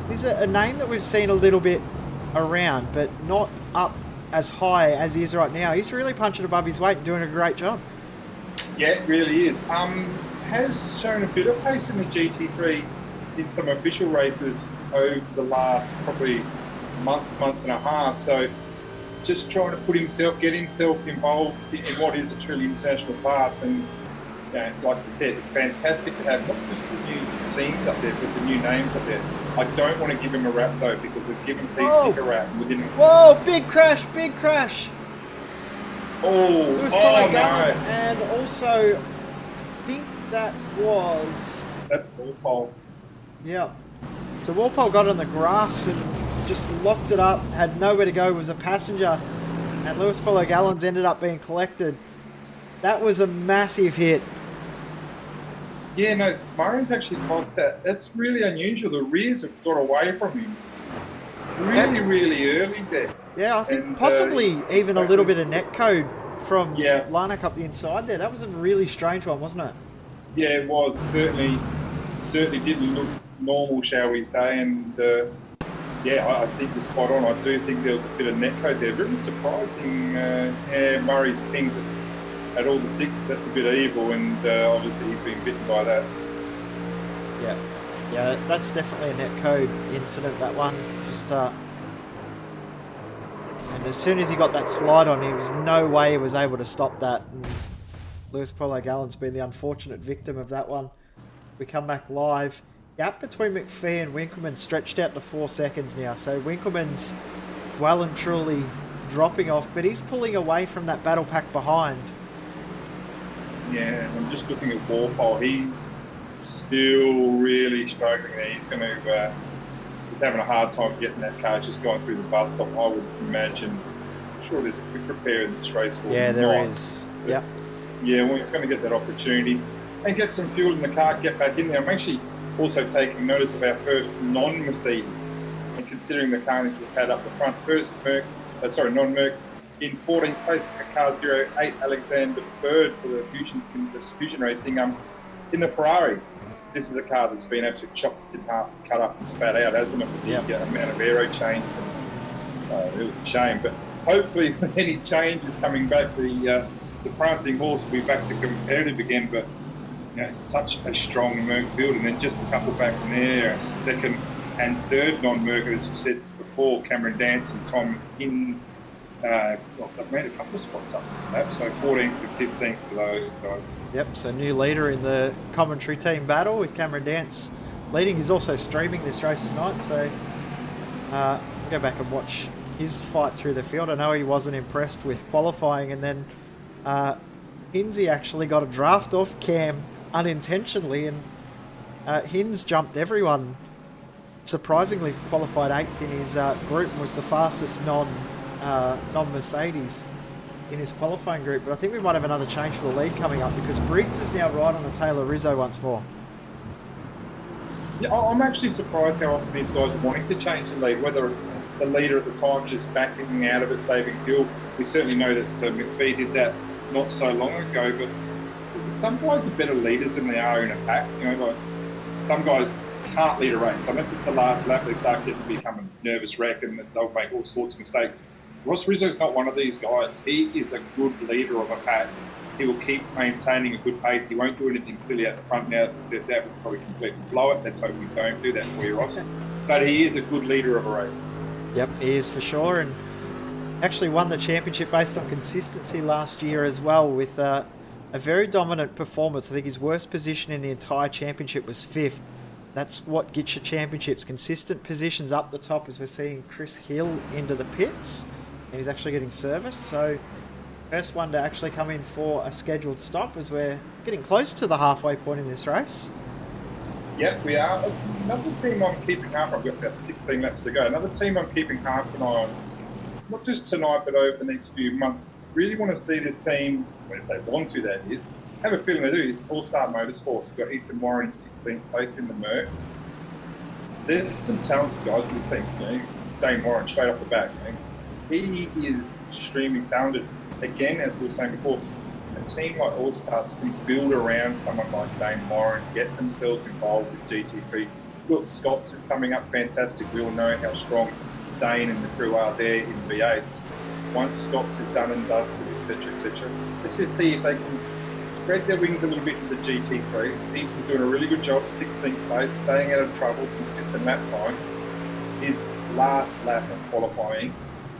He's a name that we've seen a little bit around, but not up as high as he is right now. He's really punching above his weight and doing a great job. Yeah, it really is. Has shown a bit of pace in the GT3 in some official races over the last probably month and a half. So just trying to get himself involved in what is a truly international class. And you know, like you said, it's fantastic to have not just the new teams up there, but the new names up there. I don't want to give him a rap though, because we've given Pete a rap. Whoa, big crash, big crash. Oh, no. And also, I think that's Walpole. Yeah. So Walpole got on the grass and just locked it up, had nowhere to go, was a passenger, and Lewis Polo Gallons ended up being collected. That was a massive hit. Yeah, no, Murray's actually lost that. That's really unusual. The rears have got away from him really early there. Yeah, I think possibly even a little bit of net code from Larnack up the inside there. That was a really strange one, wasn't it? Yeah, it was. It certainly didn't look normal, shall we say, and I think you're spot on. I do think there was a bit of net code there. Really surprising. Murray's pings at all the 6s, that's a bit evil, and obviously he's been bitten by that. Yeah, that's definitely a net code incident, that one. Just and as soon as he got that slide on, there was no way he was able to stop that. And Lewis Polo Gallon's been the unfortunate victim of that one. We come back live. Gap between McPhee and Winkelmann stretched out to 4 seconds now. So Winkelmann's well and truly dropping off, but he's pulling away from that battle pack behind. Yeah, I'm just looking at Walpole. He's still really struggling there. He's having a hard time getting that car. Just going through the bus stop, I would imagine. I'm sure there's a quick repair in this race. Yeah, there is. Yep. Yeah, well, he's going to get that opportunity and get some fuel in the car, get back in there. I'm actually also taking notice of our first non-Mercedes, and considering the carnage we've had up the front. First non-Merc in 14th place, car 08, Alexander Bird for the Fusion Racing in the Ferrari. This is a car that's been absolutely chopped in half, cut up and spat out, hasn't it, with the amount of aero changes. It was a shame, but hopefully with any changes coming back, the prancing horse will be back to competitive again. But you know, such a strong Merc field, and then just a couple back from there, a second and third non-Merc, as you said before, Cameron Danson, Thomas Hinds, Well, they've made a couple of spots up the snap, so 14th to 15th for those guys. Yep, so new leader in the commentary team battle with Cameron Dance leading. He's also streaming this race tonight, so go back and watch his fight through the field. I know he wasn't impressed with qualifying, and then Hinsey actually got a draft off Cam unintentionally, and Hins jumped everyone. Surprisingly qualified 8th in his group and was the fastest non-Mercedes in his qualifying group. But I think we might have another change for the lead coming up, because Briggs is now right on the tail of Rizzo once more. Yeah, I'm actually surprised how often these guys are wanting to change the lead, whether the leader at the time just backing out of it, saving fuel. We certainly know that McPhee did that not so long ago, but some guys are better leaders than they are in a pack. You know, like some guys can't lead a race unless it's the last lap. They start getting to become a nervous wreck and they'll make all sorts of mistakes. Ross Rizzo's not one of these guys. He is a good leader of a pack. He will keep maintaining a good pace. He won't do anything silly at the front now. That would probably completely blow it. Let's hope we don't do that for you, Ross. But he is a good leader of a race. Yep, he is for sure, and actually won the championship based on consistency last year as well, with a very dominant performance. I think his worst position in the entire championship was 5th. That's what gets you championships. Consistent positions up the top, as we're seeing Chris Hill into the pits, and he's actually getting service. So first one to actually come in for a scheduled stop, as we're getting close to the halfway point in this race. Yep, we are. Another team I'm keeping half. I've got about 16 laps to go. Another team I'm keeping half an eye on, not just tonight, but over the next few months. Really want to see this team, when they want to, that is. Have a feeling they do. Is All-Star Motorsports. We've got Ethan Warren in 16th place in the Merc. There's some talented guys in this team. You know, Dane Warren straight off the back. You know. He is extremely talented. Again, as we were saying before, a team like All Stars can build around someone like Dane Warren, get themselves involved with GT3. Look, Scott's is coming up fantastic. We all know how strong Dane and the crew are there in V8s. Once Scott's is done and dusted, etc., etc., let's just see if they can spread their wings a little bit to the GT3s. Ethan's doing a really good job, 16th place, staying out of trouble, consistent lap times. His last lap of qualifying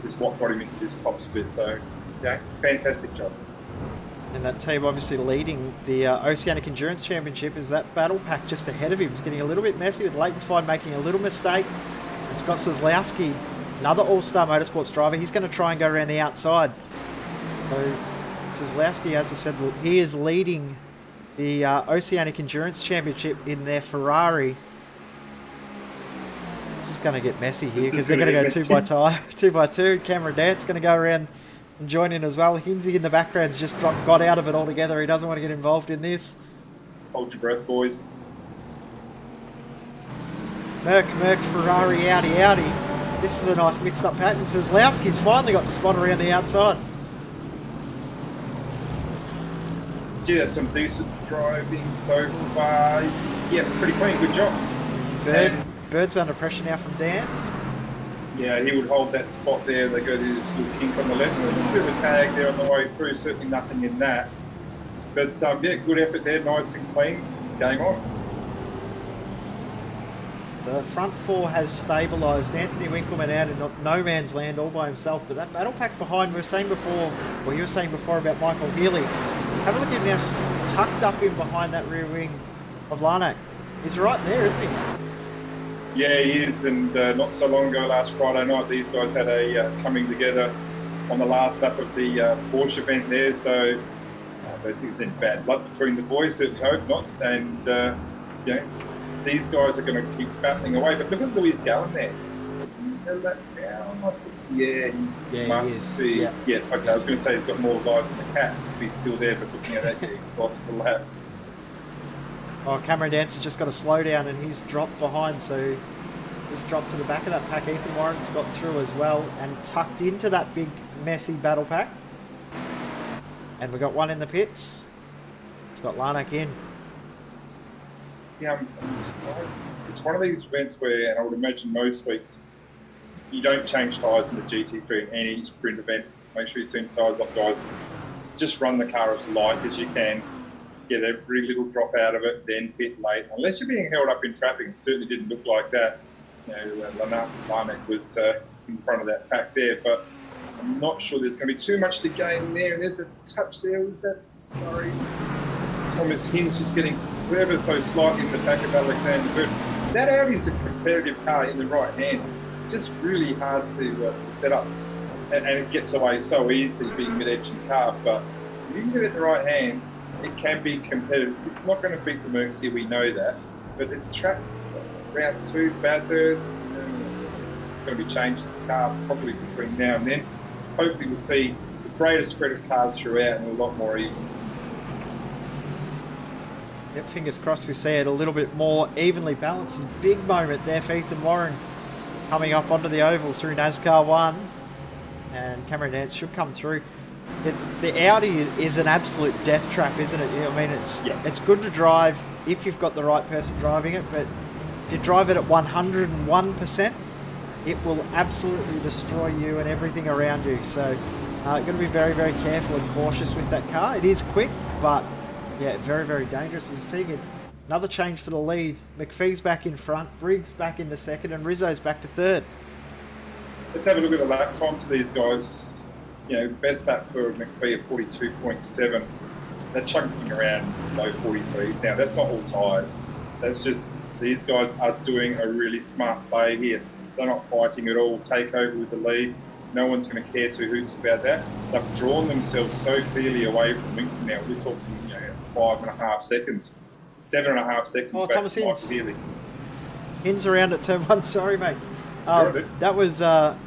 is what got him into this top split. So, yeah, fantastic job. And that team obviously leading the Oceanic Endurance Championship is that battle pack just ahead of him. It's getting a little bit messy with Leighton Fine making a little mistake. And Scott Kozlowski, another All-Star Motorsports driver, he's going to try and go around the outside. So Kozlowski, as I said, he is leading the Oceanic Endurance Championship in their Ferrari. This is going to get messy here because they're going to go 2x2. Cameron Dance going to go around and join in as well. Hinsey in the background's just got out of it altogether. He doesn't want to get involved in this. Hold your breath, boys. Merc, Ferrari, Audi. This is a nice mixed up pattern. Kozlowski's finally got the spot around the outside. Gee, that's some decent driving so far. Yeah, pretty clean. Good job. Bird's under pressure now from Dance. Yeah, he would hold that spot there. They go to this little kink on the left. And a little bit of a tag there on the way through. Certainly nothing in that. But yeah, good effort there. Nice and clean. Game on. The front four has stabilised. Anthony Winkleman out in no man's land all by himself. But that battle pack behind, you were saying before about Michael Healy. Have a look at him now, tucked up in behind that rear wing of Larnack. He's right there, isn't he? Yeah, he is, and not so long ago, last Friday night, these guys had a coming together on the last lap of the Porsche event there, so I don't think it's any bad blood between the boys, certainly hope not, and yeah, these guys are going to keep battling away, but look at Louis Gallen there. Is he held that down? I think, yeah, he must be. Yeah, okay, I was going to say he's got more lives than a cat, if he's still there, but looking at that, yeah, he's lost the lap. Oh, Cameron Dance has just got to slow down and he's dropped behind, so he's dropped to the back of that pack. Ethan Warren's got through as well and tucked into that big, messy battle pack. And we've got one in the pits. It's got Larnack in. Yeah, I'm surprised. It's one of these events where, and I would imagine most weeks, you don't change tyres in the GT3 in any sprint event. Make sure you turn your tyres off, guys. Just run the car as light as you can. Get every little drop out of it, then pit late. Unless you're being held up in traffic, it certainly didn't look like that. You know, Larnack was in front of that pack there, but I'm not sure there's going to be too much to gain there. And there's a touch there. Was that? Sorry. Thomas Hinge just getting ever so slightly in the back of Alexander Bird. That Audi's a competitive car in the right hands. It's just really hard to set up. And it gets away so easily being mid-engine car. But if you can get it in the right hands, it can be competitive. It's not going to beat the Mercs here, we know that. But it tracks round 2, Bathurst. It's going to be changed to the car probably between now and then. Hopefully we'll see the greatest spread of cars throughout and a lot more even. Yep, fingers crossed we see it a little bit more evenly balanced. It's a big moment there for Ethan Warren coming up onto the oval through NASCAR 1. And Cameron Dance should come through. The Audi is an absolute death trap, isn't it? I mean, it's good to drive if you've got the right person driving it, but if you drive it at 101%, it will absolutely destroy you and everything around you. So you've got to be very, very careful and cautious with that car. It is quick, but yeah, very, very dangerous. We're seeing it. Another change for the lead. McPhee's back in front, Briggs back into second, and Rizzo's back to third. Let's have a look at the lap times of these guys. You know, best lap for McPhee at 42.7. They're chunking around low 43s now. That's not all tyres. That's just these guys are doing a really smart play here. They're not fighting at all. Take over with the lead. No one's going to care two hoots about that. They've drawn themselves so clearly away from Winton now. We're talking, 5.5 seconds, 7.5 seconds back Thomas to Michael Hinds. Healy. Hinds around at turn 1. Sorry, mate. That was a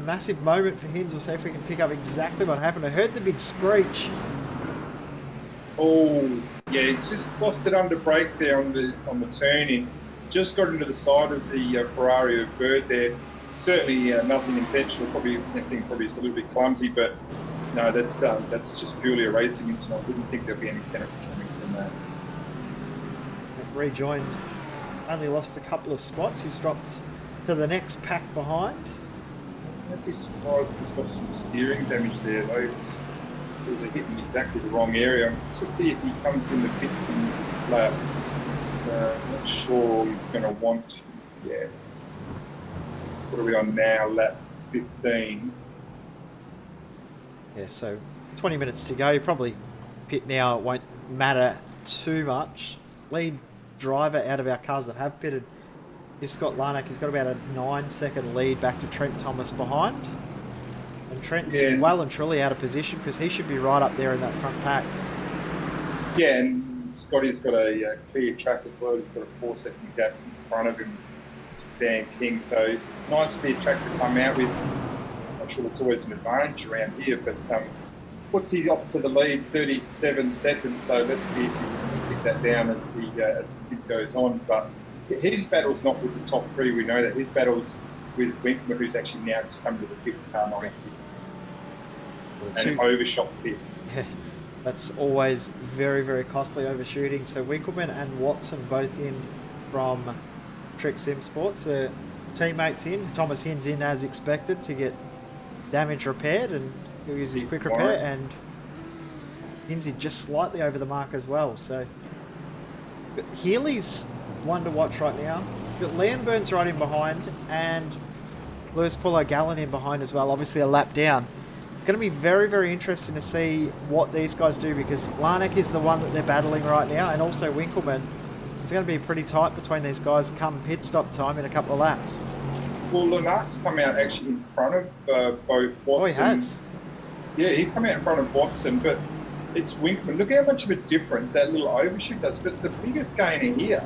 massive moment for Hinds. We'll see if we can pick up exactly what happened. I heard the big screech. Oh, yeah, he's just lost it under brakes there on the turn in. Just got into the side of the Ferrari of Bird there. Certainly nothing intentional. Probably just a little bit clumsy, but no, that's just purely a racing incident. I wouldn't think there'd be any penalty coming from that. Rejoined. Only lost a couple of spots. He's dropped to the next pack behind. I'd be surprised if he's got some steering damage there, though. It was a hit in exactly the wrong area. Let's just see if he comes in the pits in this lap. I'm not sure he's going to want to. Yes. What are we on now? Lap 15. Yeah, so 20 minutes to go. Probably pit now. It won't matter too much. Lead driver out of our cars that have pitted is Scott Larnack. He's got about a 9-second lead back to Trent Thomas behind. And Trent's well and truly out of position because he should be right up there in that front pack. Yeah, and Scotty's got a clear track as well. He's got a 4-second gap in front of him. It's Dan King, so nice clear track to come out with. I'm not sure it's always an advantage around here, but puts he off to the lead, 37 seconds. So let's see if he's going to pick that down as the stint goes on. But his battle's not with the top three. We know that his battle's with Winkler, who's actually now just come to the fifth car, 96, and overshot pits. Yeah, that's always very, very costly overshooting. So Winkleman and Watson both in from Trick Sim Sports. Teammates in, Thomas Hinds in as expected to get damage repaired, and he'll use his quick repair, and Hindsy just slightly over the mark as well. So but Healy's one to watch right now. Got Liam Burns right in behind, and Lewis Paulo Gallen in behind as well, obviously a lap down. It's going to be very, very interesting to see what these guys do, because Larnack is the one that they're battling right now, and also Winkleman. It's going to be pretty tight between these guys come pit stop time in a couple of laps. Well, Larnack's come out actually in front of both Watson. Oh, he has? Yeah, he's come out in front of Watson, but it's Winkleman. Look how much of a difference that little overshoot does. But the biggest gainer here,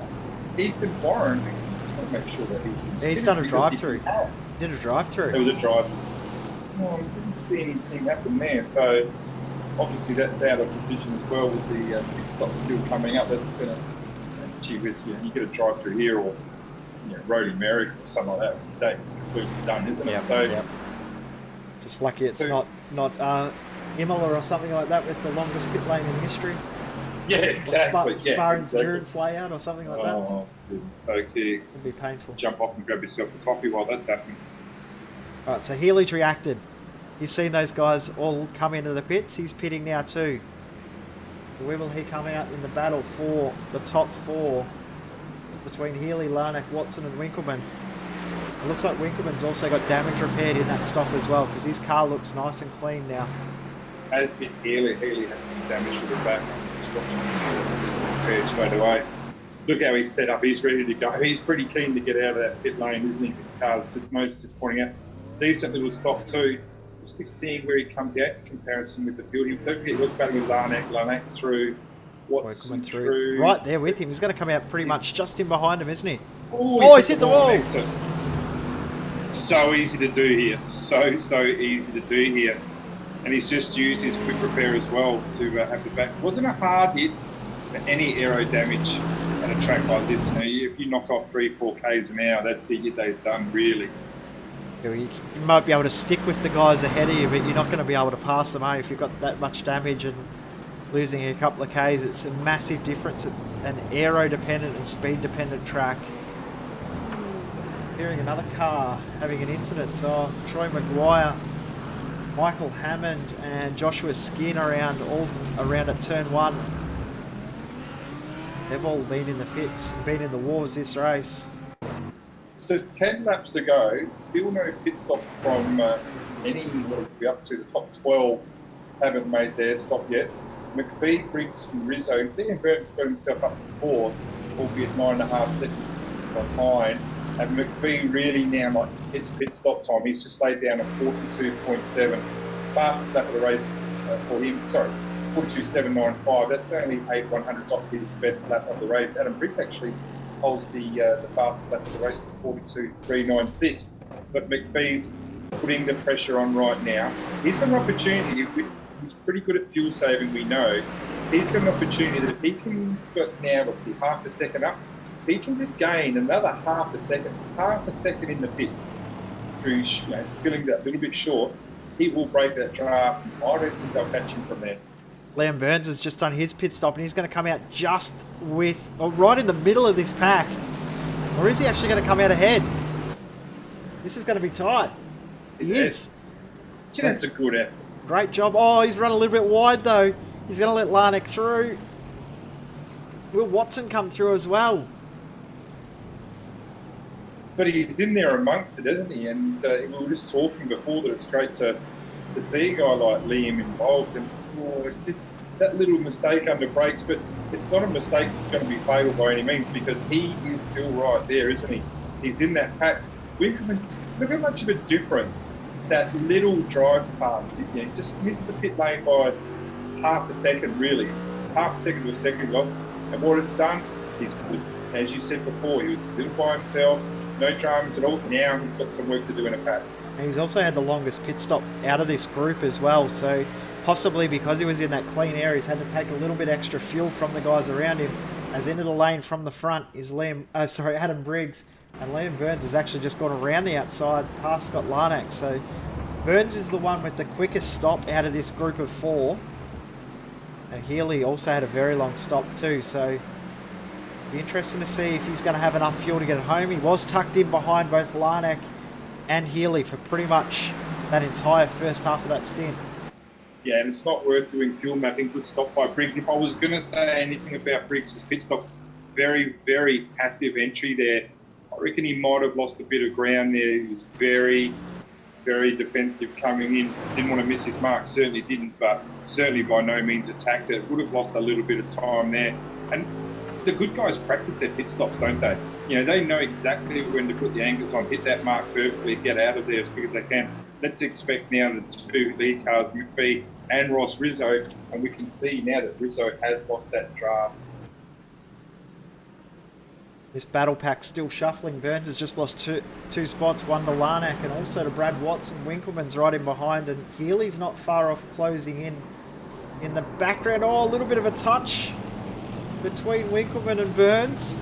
Ethan Warren. Just want to make sure that he's done a drive-through. Did a drive-through. There was a drive-through. Oh, I didn't see anything happen there. So obviously that's out of position as well with the pit stop still coming up. That's going to, gee whiz, you get a drive-through here, or Road America or something like that. That's completely done, isn't it? So just lucky it's not Imola or something like that with the longest pit lane in history. Yeah, exactly. Spa endurance layout or something like that. Oh, so clear. It'd be painful. Jump off and grab yourself a coffee while that's happening. All right, so Healy's reacted. He's seen those guys all come into the pits. He's pitting now too. Where will he come out in the battle for the top four between Healy, Larnack, Watson and Winkleman? It looks like Winkleman's also got damage repaired in that stop as well, because his car looks nice and clean now. As did Healy. Healy had some damage to the back. Just watching repaired straight away. Look how he's set up. He's ready to go. He's pretty keen to get out of that pit lane, isn't he? The car's just pointing out. Decent little stop too. Just be seeing where he comes out in comparison with the field. He was battling with Larnack. Larnack's through. Watson through. Right there with him. He's going to come out pretty much just in behind him, isn't he? Oh, he's hit the wall. So easy to do here. So easy to do here. And he's just used his quick repair as well to have the back. It wasn't a hard hit for any aero damage at a track like this. You know, if you knock off 3-4 k's an hour, that's it. Your day's done, really. You might be able to stick with the guys ahead of you, but you're not going to be able to pass them if you've got that much damage and losing a couple of k's. It's a massive difference. An aero dependent and speed dependent track. Hearing another car having an incident. So Troy Maguire, Michael Hammond and Joshua Skin all around at turn 1. They've all been in the pits and been in the wars this race. So 10 laps to go, still no pit stop from any, what will be up to the top 12, haven't made their stop yet. McPhee, Briggs and Rizzo, Liam Burton's got himself up to 4th, albeit 9.5 seconds behind. And McPhee really now it's pit stop time. He's just laid down a 42.7. Fastest lap of the race for him, 42.795. That's only 8/100 off his best lap of the race. Adam Briggs actually holds the fastest lap of the race for 42.396. But McPhee's putting the pressure on right now. He's got an opportunity. He's pretty good at fuel saving, we know. He's got an opportunity that if he can get now, half a second up, he can just gain another half a second in the pits through feeling that little bit short. He will break that draft. I don't think they'll catch him from there. Liam Burns has just done his pit stop and he's going to come out just right in the middle of this pack. Or is he actually going to come out ahead? This is going to be tight. He is. That's a good effort. Great job. Oh, he's run a little bit wide though. He's going to let Larnack through. Will Watson come through as well? But he's in there amongst it, isn't he? And we were just talking before that it's great to see a guy like Liam involved. And it's just that little mistake under brakes, but it's not a mistake that's going to be fatal by any means because he is still right there, isn't he? He's in that pack. Look how much of a difference that little drive past. He just missed the pit lane by half a second, really. It's half a second to a second loss. And what it's done, he was, as you said before, he was still by himself. No dramas at all. Now he's got some work to do in a pack. And he's also had the longest pit stop out of this group as well. So possibly because he was in that clean air, he's had to take a little bit extra fuel from the guys around him. As into the lane from the front is Adam Briggs. And Liam Burns has actually just gone around the outside past Scott Larnack. So Burns is the one with the quickest stop out of this group of 4. And Healy also had a very long stop too. So be interesting to see if he's going to have enough fuel to get it home. He was tucked in behind both Larnack and Healy for pretty much that entire first half of that stint. Yeah, and it's not worth doing fuel mapping. Good stop by Briggs. If I was going to say anything about Briggs' pit stop, very, very passive entry there. I reckon he might have lost a bit of ground there. He was very, very defensive coming in. Didn't want to miss his mark. Certainly didn't, but certainly by no means attacked it. Would have lost a little bit of time there. And the good guys practice their pit stops, don't they? They know exactly when to put the anchors on, hit that mark perfectly, get out of there as quick as they can. Let's expect now the 2 lead cars, McPhee and Ross Rizzo, and we can see now that Rizzo has lost that draft. This battle pack still shuffling. Burns has just lost two spots, one to Larnack and also to Brad Watson. Winkleman's right in behind and Healy's not far off closing in the background. Oh, a little bit of a touch between Winkleman and Burns.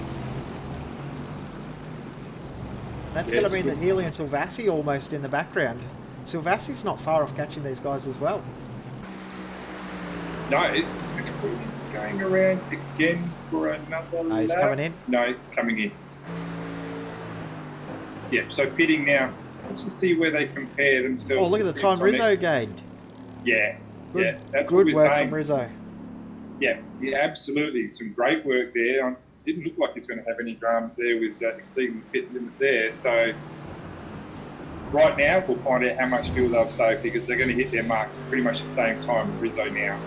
That's going to mean that Healy and Silvassi almost in the background. Silvassi's not far off catching these guys as well. No, he's going around again for another lap. He's coming in? No, he's coming in. Yeah, so pitting now. Let's just see where they compare themselves. Oh, look at the time Rizzo gained. Yeah, that's good what we're work saying. from Rizzo. Yeah, absolutely. Some great work there. Didn't look like he's going to have any dramas there with exceeding the pit limit there. So right now we'll find out how much fuel they've saved, because they're going to hit their marks at pretty much the same time with Rizzo now.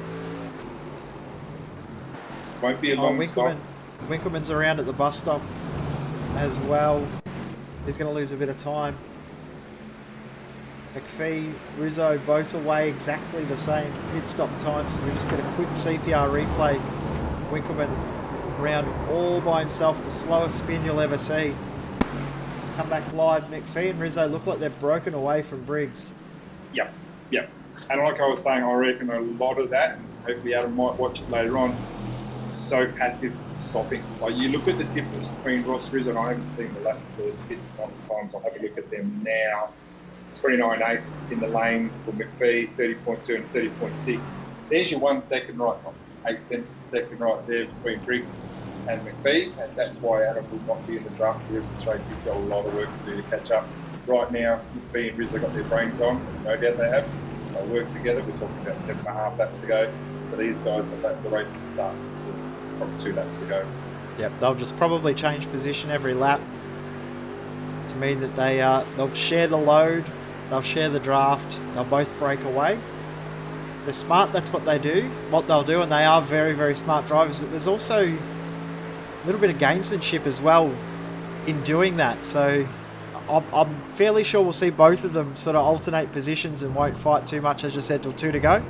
Won't be a long stop. Winkleman's around at the bus stop as well. He's going to lose a bit of time. McPhee, Rizzo, both away exactly the same pit stop times. So we just get a quick CPR replay. Winkleman around all by himself, the slowest spin you'll ever see. Come back live. McPhee and Rizzo look like they're broken away from Briggs. Yep. And like I was saying, I reckon a lot of that, and hopefully Adam might watch it later on, so passive stopping. Like, you look at the difference between Ross, Rizzo, and I haven't seen the pit stop times. I'll have a look at them now. 29.8 in the lane for McPhee, 30.2 and 30.6. There's your 1 second right, 8/10 of a second right there between Briggs and McPhee, and that's why Adam will not be in the draft for the rest of this race. He's got a lot of work to do to catch up. Right now, McPhee and Rizzo got their brains on, no doubt they have. They'll work together. We're talking about 7.5 laps to go. For these guys, the race didn't start, probably 2 laps to go. Yep, they'll just probably change position every lap to mean that they'll share the load, they'll share the draft, they'll both break away. They're smart, that's what they do, what they'll do, and they are very, very smart drivers, but there's also a little bit of gamesmanship as well in doing that. So I'm fairly sure we'll see both of them sort of alternate positions and won't fight too much, as you said, till 2 to go.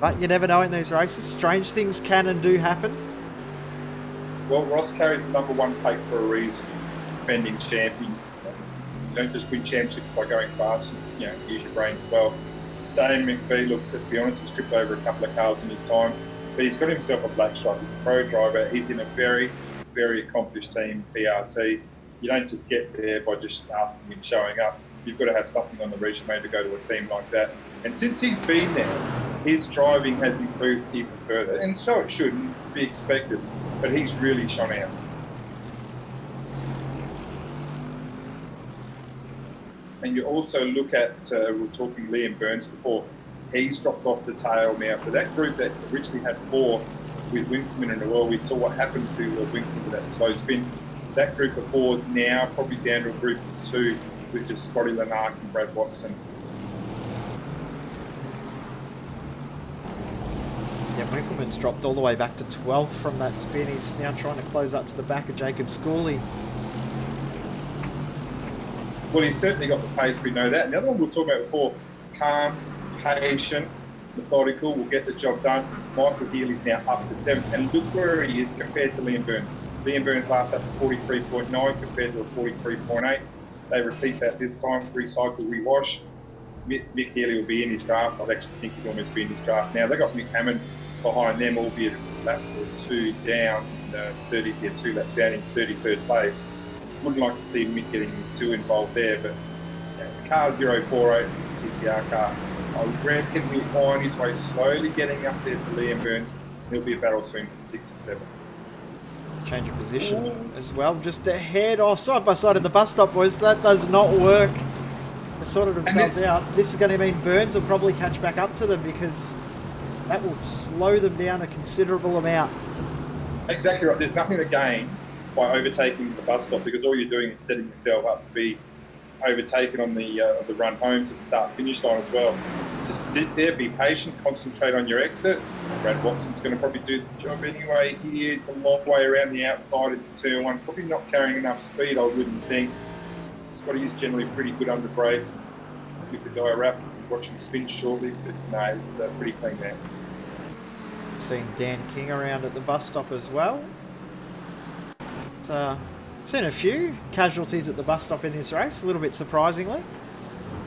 But you never know in these races. Strange things can and do happen. Well, Ross carries the number 1 plate for a reason. Defending champion. You don't just win championships by going fast. You use your brain as well. Dane McPhee, look, let's be honest, he's tripped over a couple of cars in his time, but he's got himself a black stripe. He's a pro driver. He's in a very, very accomplished team, PRT. You don't just get there by just asking and showing up. You've got to have something on the resume to go to a team like that. And since he's been there, his driving has improved even further. And so it should, and it's to be expected. But he's really shone out. And you also look at, we were talking Liam Burns before, he's dropped off the tail now. So that group that originally had 4 with Winkleman in the world, we saw what happened to Winkleman with that slow spin. That group of 4 is now probably down to a group of 2 with just Scotty Lanark and Brad Watson. Yeah, Winkleman's dropped all the way back to 12th from that spin. He's now trying to close up to the back of Jacob Schooley. Well, he's certainly got the pace, we know that. And the other one we were talking about before, calm, patient, methodical, will get the job done. Michael Healy's now up to 7th, and look where he is compared to Liam Burns. Liam Burns last up to 43.9 compared to a 43.8. They repeat that this time, recycle, rewash. Mick Healy will be in his draft. I actually think he'll almost be in his draft now. They've got Mick Hammond behind them, albeit a lap or 2 down, 2 laps down in 33rd place. Wouldn't like to see Mick getting too involved there, but the car 048, TTR car, I reckon he'll find his way slowly getting up there to Liam Burns. There'll be a battle soon for 6 and 7. Change of position as well, just ahead, side by side in the bus stop, boys. That does not work. They sorted themselves out. This is going to mean Burns will probably catch back up to them, because that will slow them down a considerable amount. Exactly right. There's nothing to gain by overtaking the bus stop, because all you're doing is setting yourself up to be overtaken on the run home to the start-finish line as well. Just sit there, be patient, concentrate on your exit. Brad Watson's going to probably do the job anyway here. It's a long way around the outside of turn 1. Probably not carrying enough speed, I wouldn't think. Scotty is generally pretty good under brakes. With the guy wrap, watching spin shortly, but no, it's pretty clean there. Seeing Dan King around at the bus stop as well. Seen a few casualties at the bus stop in this race, a little bit surprisingly.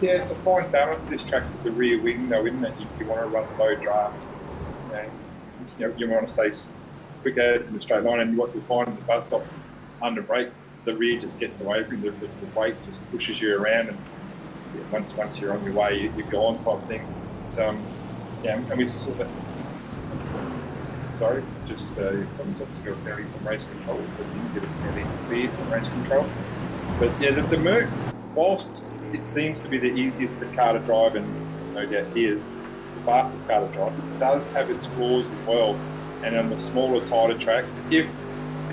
Yeah, it's a fine balance, this track with the rear wing, though, isn't it? You want to run the low draft. You want to say quick ads in the straight line, and what you'll find at the bus stop under brakes, the rear just gets away from you. The weight just pushes you around, and once you're on your way, you're gone type thing. And we saw that. Sorry, just someone's got a penalty from race control, so didn't get a penalty cleared from race control. But yeah, the Merc, whilst it seems to be the easiest car to drive, and no doubt here, the fastest car to drive, it does have its flaws as well. And on the smaller, tighter tracks, if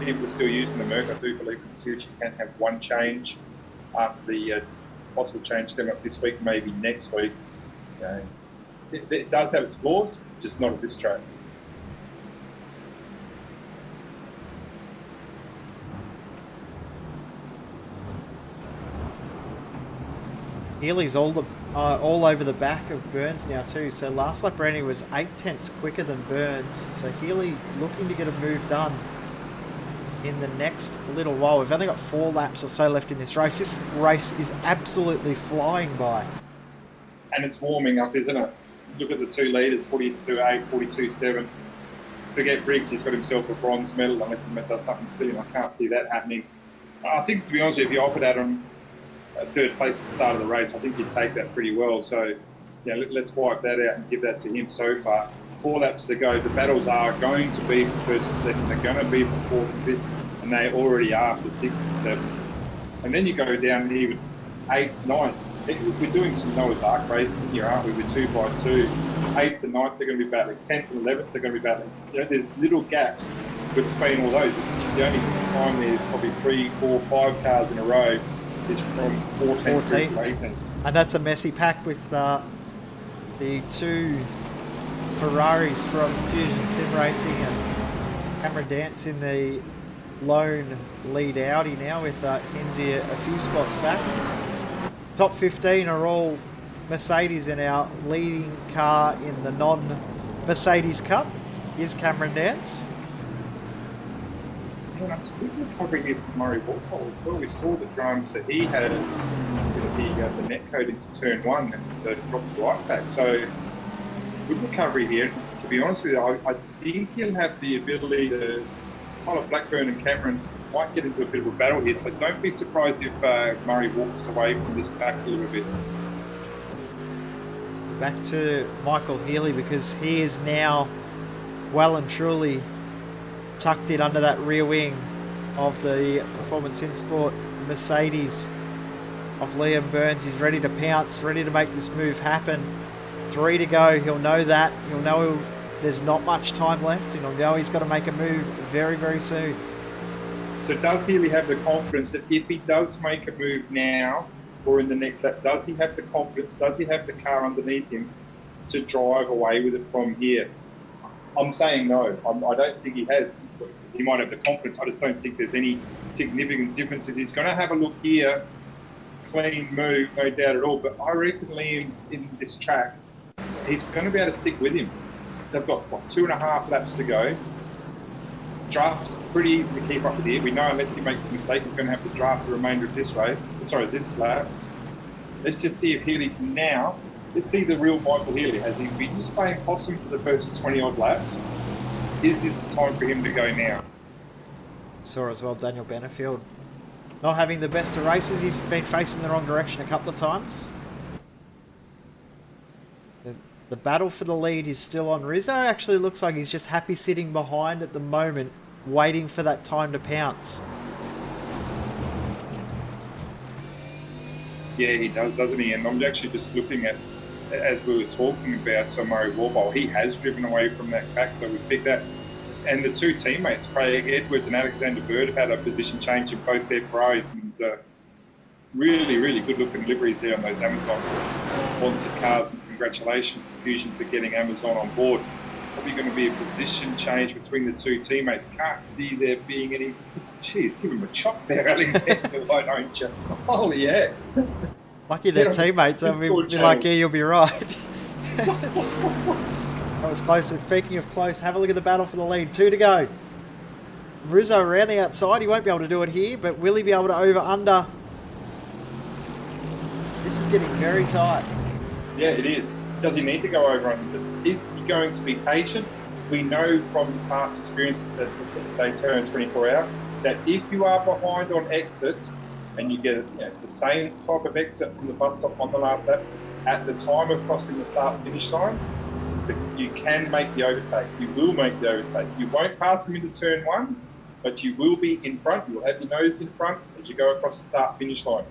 people are still using the Merc, I do believe in the series you can have one change after the possible change coming up this week, maybe next week. It does have its flaws, just not at this track. Healy's all over the back of Burns now too. So last lap Randy was 8/10 quicker than Burns. So Healy looking to get a move done in the next little while. We've only got 4 laps or so left in this race. This race is absolutely flying by. And it's warming up, isn't it? Look at the 2 leaders, 42.8, 42.7. Forget Briggs, he's got himself a bronze medal unless he does something silly. I can't see that happening. I think, to be honest with you, if you offered Adam a 3rd place at the start of the race, I think you'd take that pretty well. So, let's wipe that out and give that to him so far. 4 laps to go. The battles are going to be for 1st and 2nd. They're going to be for 4th and 5th, and they already are for 6th and 7th. And then you go down to even 8th, 9th. We're doing some Noah's Ark racing here, aren't we? We're 2 by 2. 8th and 9th, they're going to be battling. 10th and 11th, they're going to be battling. There's little gaps between all those. The only time there's probably 3, 4, 5 cars in a row is from 14 to 18. And that's a messy pack with the 2 Ferraris from Fusion Sim Racing and Cameron Dance in the lone lead Audi now with Enzi a few spots back. Top 15 are all Mercedes, and our leading car in the non-Mercedes Cup is Cameron Dance. It's a good recovery here from Murray Walpole as well. We saw the drums that he had with the net code into turn 1 and dropped the right back. So good recovery here. To be honest with you, I think he'll have the ability to. Tyler Blackburn and Cameron might get into a bit of a battle here, so don't be surprised if Murray walks away from this back a little bit. Back to Michael Healy, because he is now well and truly tucked in under that rear wing of the Performance in Sport Mercedes of Liam Burns. He's ready to pounce, ready to make this move happen. 3 to go. He'll know that. He'll know there's not much time left, and he'll know he's got to make a move very, very soon. So does Healy have the confidence that if he does make a move now or in the next lap, does he have the confidence, does he have the car underneath him to drive away with it from here? I'm saying no. I don't think he has. He might have the confidence. I just don't think there's any significant differences. He's going to have a look here. Clean move, no doubt at all. But I reckon Liam in this track, he's going to be able to stick with him. They've got, 2.5 laps to go. Draft pretty easy to keep up with here. We know unless he makes a mistake, he's going to have to draft the remainder of this lap. Let's just see if Healy can now. Let's see the real Michael Healy. Has he been just playing possum for the first 20-odd laps? Is this the time for him to go now? Saw as well Daniel Benefield not having the best of races. He's been facing the wrong direction a couple of times. The battle for the lead is still on. Rizzo actually looks like he's just happy sitting behind at the moment, waiting for that time to pounce. Yeah, he does, doesn't he? And I'm actually just looking at, as we were talking about Murray Warbolt, he has driven away from that back, so we picked that. And the 2 teammates, Craig Edwards and Alexander Bird, have had a position change in both their Ferraris, and really, really good looking liveries there on those Amazon sponsored cars, and congratulations to Fusion for getting Amazon on board. Probably going to be a position change between the 2 teammates. Can't see there being any. Jeez, give him a chop there, Alexander, why don't you? Holy heck. Lucky they're teammates. I mean, be like, yeah, you'll be right. That was close. Speaking of close, have a look at the battle for the lead. 2 to go. Rizzo around the outside. He won't be able to do it here, but will he be able to over-under? This is getting very tight. Yeah, it is. Does he need to go over under? Is he going to be patient? We know from past experience that Daytona 24 hour that if you are behind on exit and you get the same type of exit from the bus stop on the last lap, at the time of crossing the start-finish line, you can make the overtake. You will make the overtake. You won't pass them into turn 1, but you will be in front. You'll have your nose in front as you go across the start-finish line.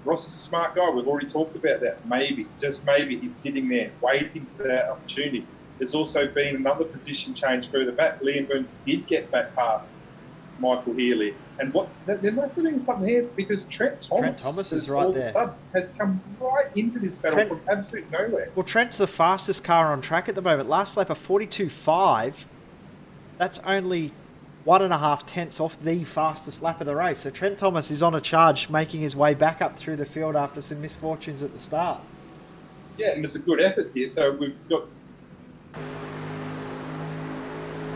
Ross is a smart guy. We've already talked about that. Maybe, just maybe, he's sitting there waiting for that opportunity. There's also been another position change further back. Liam Burns did get back past Michael Healy. And there must have been something here because Trent Thomas is right all there. Of a sudden has come right into this battle from absolute nowhere. Well, Trent's the fastest car on track at the moment. Last lap, a 42.5. That's only 1.5 tenths off the fastest lap of the race. So Trent Thomas is on a charge, making his way back up through the field after some misfortunes at the start. Yeah, and it's a good effort here. So we've got...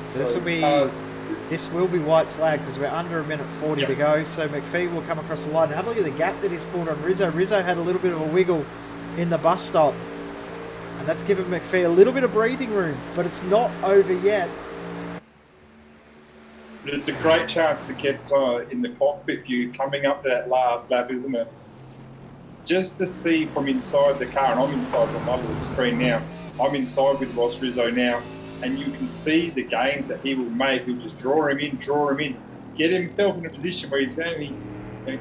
So this will be white flag because we're under a minute 40 to go. So McPhee will come across the line. And have a look at the gap that he's pulled on Rizzo. Rizzo had a little bit of a wiggle in the bus stop. And that's given McPhee a little bit of breathing room. But it's not over yet. But it's a great chance to get in the cockpit view coming up to that last lap, isn't it? Just to see from inside the car, and I'm inside the little screen now. I'm inside with Ross Rizzo now. And you can see the gains that he will make. He'll just draw him in, get himself in a position where he's only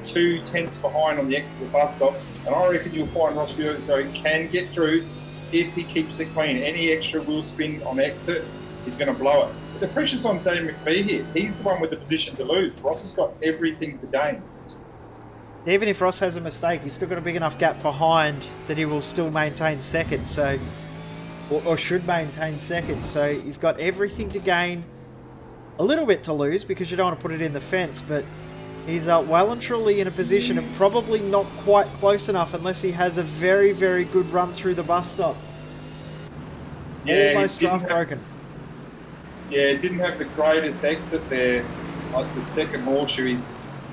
2 tenths behind on the exit of the bus stop. And I reckon you'll find Ross Rizzo can get through if he keeps it clean. Any extra wheel spin on exit, he's going to blow it. But the pressure's on Dave McPhee here. He's the one with the position to lose. Ross has got everything to gain. Even if Ross has a mistake, he's still got a big enough gap behind that he will still maintain second. So... Or should maintain second. So he's got everything to gain, a little bit to lose because you don't want to put it in the fence, but he's well and truly in a position of probably not quite close enough unless he has a very, very good run through the bus stop. Yeah, almost draft broken. Yeah, didn't have the greatest exit there. Like the second horseshoe is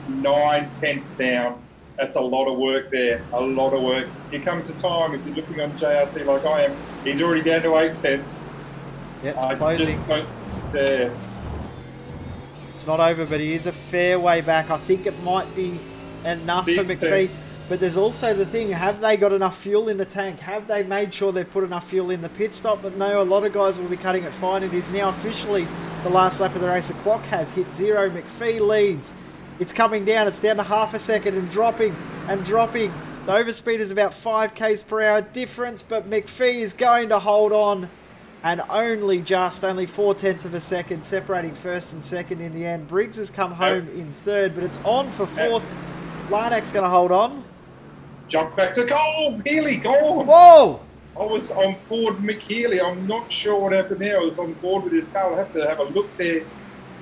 9 tenths down. That's a lot of work there, a lot of work. Here comes a time, if you're looking on JRT like I am, he's already down to 8 tenths. Yeah, it's closing. There. It's not over, but he is a fair way back. I think it might be enough for McPhee. But there's also the thing, have they got enough fuel in the tank? Have they made sure they've put enough fuel in the pit stop? But no, a lot of guys will be cutting it fine. It is now officially the last lap of the race. The clock has hit 0. McPhee leads. It's coming down. It's down to half a second and dropping and dropping. The overspeed is about 5 k's per hour difference, but McPhee is going to hold on, and only 4 tenths of a second separating first and second in the end. Briggs has come home in third, but it's on for fourth. Larnack's going to hold on. Jump back to goal. Healy gone. Whoa! I was on board Mick Healy. I'm not sure what happened there. I was on board with his car. I'll have to have a look there.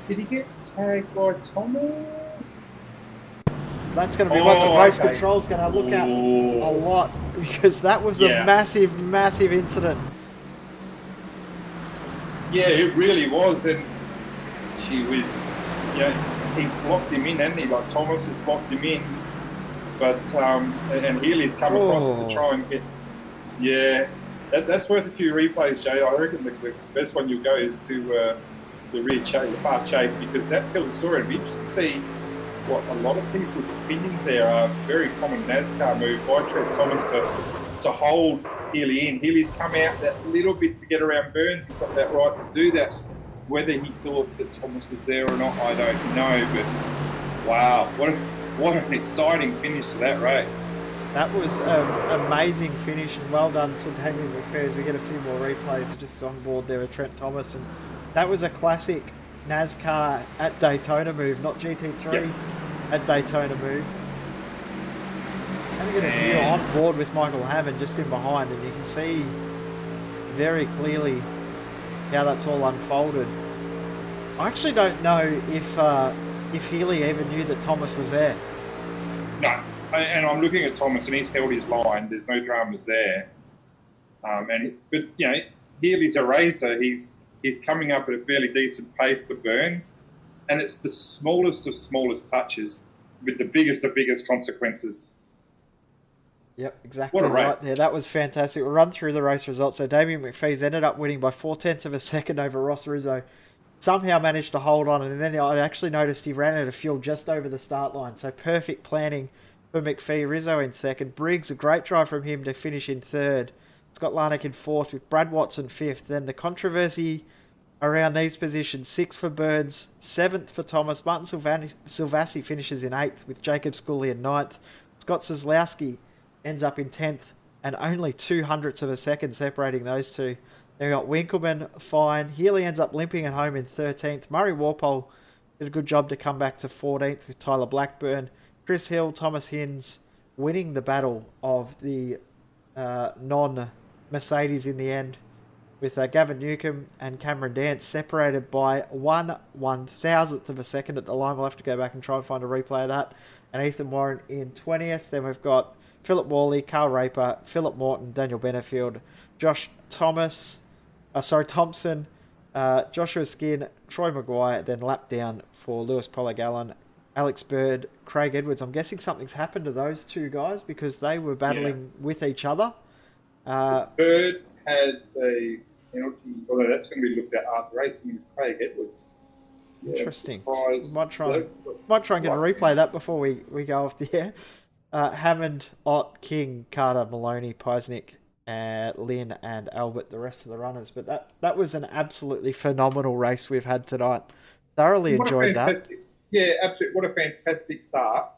Did he get tagged by Thomas? That's going to be what the race control's going to look at a lot, because that was a massive, massive incident. Yeah, it really was. And she was, he's blocked him in, hasn't he? Like Thomas has blocked him in. But, and Healy's come across to try and get, that's worth a few replays, Jay. I reckon the best one you'll go is to the rear chase, the far chase, because that tells the story. It'd be interesting to see what a lot of people's opinions there are. Very common NASCAR move by Trent Thomas to hold Healy in. Healy's come out that little bit to get around Burns. He's got that right to do that. Whether he thought that Thomas was there or not, I don't know. But wow, what an exciting finish to that race. That was an amazing finish, and well done to Damien McPhee as we get a few more replays just on board there with Trent Thomas. And that was a classic NASCAR at Daytona move, not GT3 at Daytona move. And we get a view on board with Michael Hammond just in behind, and you can see very clearly how that's all unfolded. I actually don't know if Healy even knew that Thomas was there. No, and I'm looking at Thomas, and he's held his line. There's no dramas there. But Healy's a racer. He's coming up at a fairly decent pace to Burns, and it's the smallest of smallest touches with the biggest of biggest consequences. Yep, exactly right there. That was fantastic. We'll run through the race results. So Damien McPhee's ended up winning by 4 tenths of a second over Ross Rizzo. Somehow managed to hold on, and then I actually noticed he ran out of fuel just over the start line. So perfect planning for McPhee. Rizzo in second. Briggs, a great drive from him to finish in third. Scott Larnack in fourth with Brad Watson fifth. Then the controversy around these positions: 6th for Burns, 7th for Thomas. Martin Silvassi finishes in 8th with Jacob Scully in 9th. Scott Kozlowski ends up in 10th, and only 0.02 of a second separating those two. Then we got Winkleman fine. Healy ends up limping at home in 13th. Murray Walpole did a good job to come back to 14th with Tyler Blackburn. Chris Hill, Thomas Hines winning the battle of the non-Mercedes in the end, with Gavin Newcomb and Cameron Dance separated by 1/1000th of a second at the line. We'll have to go back and try and find a replay of that. And Ethan Warren in 20th. Then we've got Philip Worley, Carl Raper, Philip Morton, Daniel Benefield, Josh Thompson, Joshua Skin, Troy Maguire, then lap down for Lewis Polagallon, Alex Bird, Craig Edwards. I'm guessing something's happened to those two guys because they were battling with each other. Bird had a penalty, although that's going to be looked at after racing with Craig Edwards. Interesting. Might try and get a replay of that before we go off the air. Hammond, Ott, King, Carter, Maloney, Peisnick, Lynn and Albert, the rest of the runners. But that was an absolutely phenomenal race we've had tonight. Thoroughly enjoyed that. Yeah, absolutely. What a fantastic start